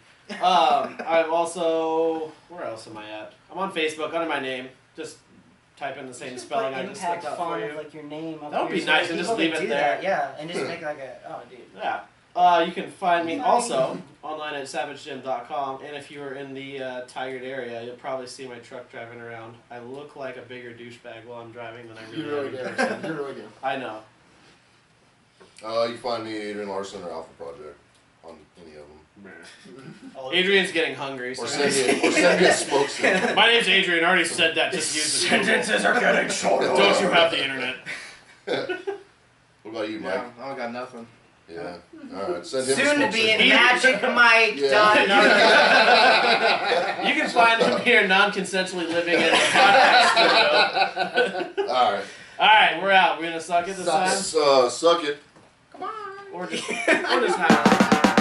I'm also, where else am I at? I'm on Facebook under my name. Just type in the same spelling I just impact looked up font for of you. like your name. Up That would here be so nice that and just people leave can it do there. that, yeah, and just make like dude. Yeah. You can find me also online at savagegym.com, and if you are in the Tigard area, you'll probably see my truck driving around. I look like a bigger douchebag while I'm driving than I You really really am do. in person. You really do. I know. You can find me Adrian Larson or Alpha Project on any of them. Adrian's getting hungry. So Or send me a smoke signal. my name's Adrian. I already said that. Just use the Sentences are getting shorter. Don't you have the internet? What about you, Mike? Yeah, I don't got nothing. Yeah. All right. Send him a Soon to smoke be in signal. Magic Mike. Yeah. You can find him here non-consensually living in the podcast studio. All right. All right, we're out. We're gonna suck it this Suck time, it. Suck it. Come on. or just have.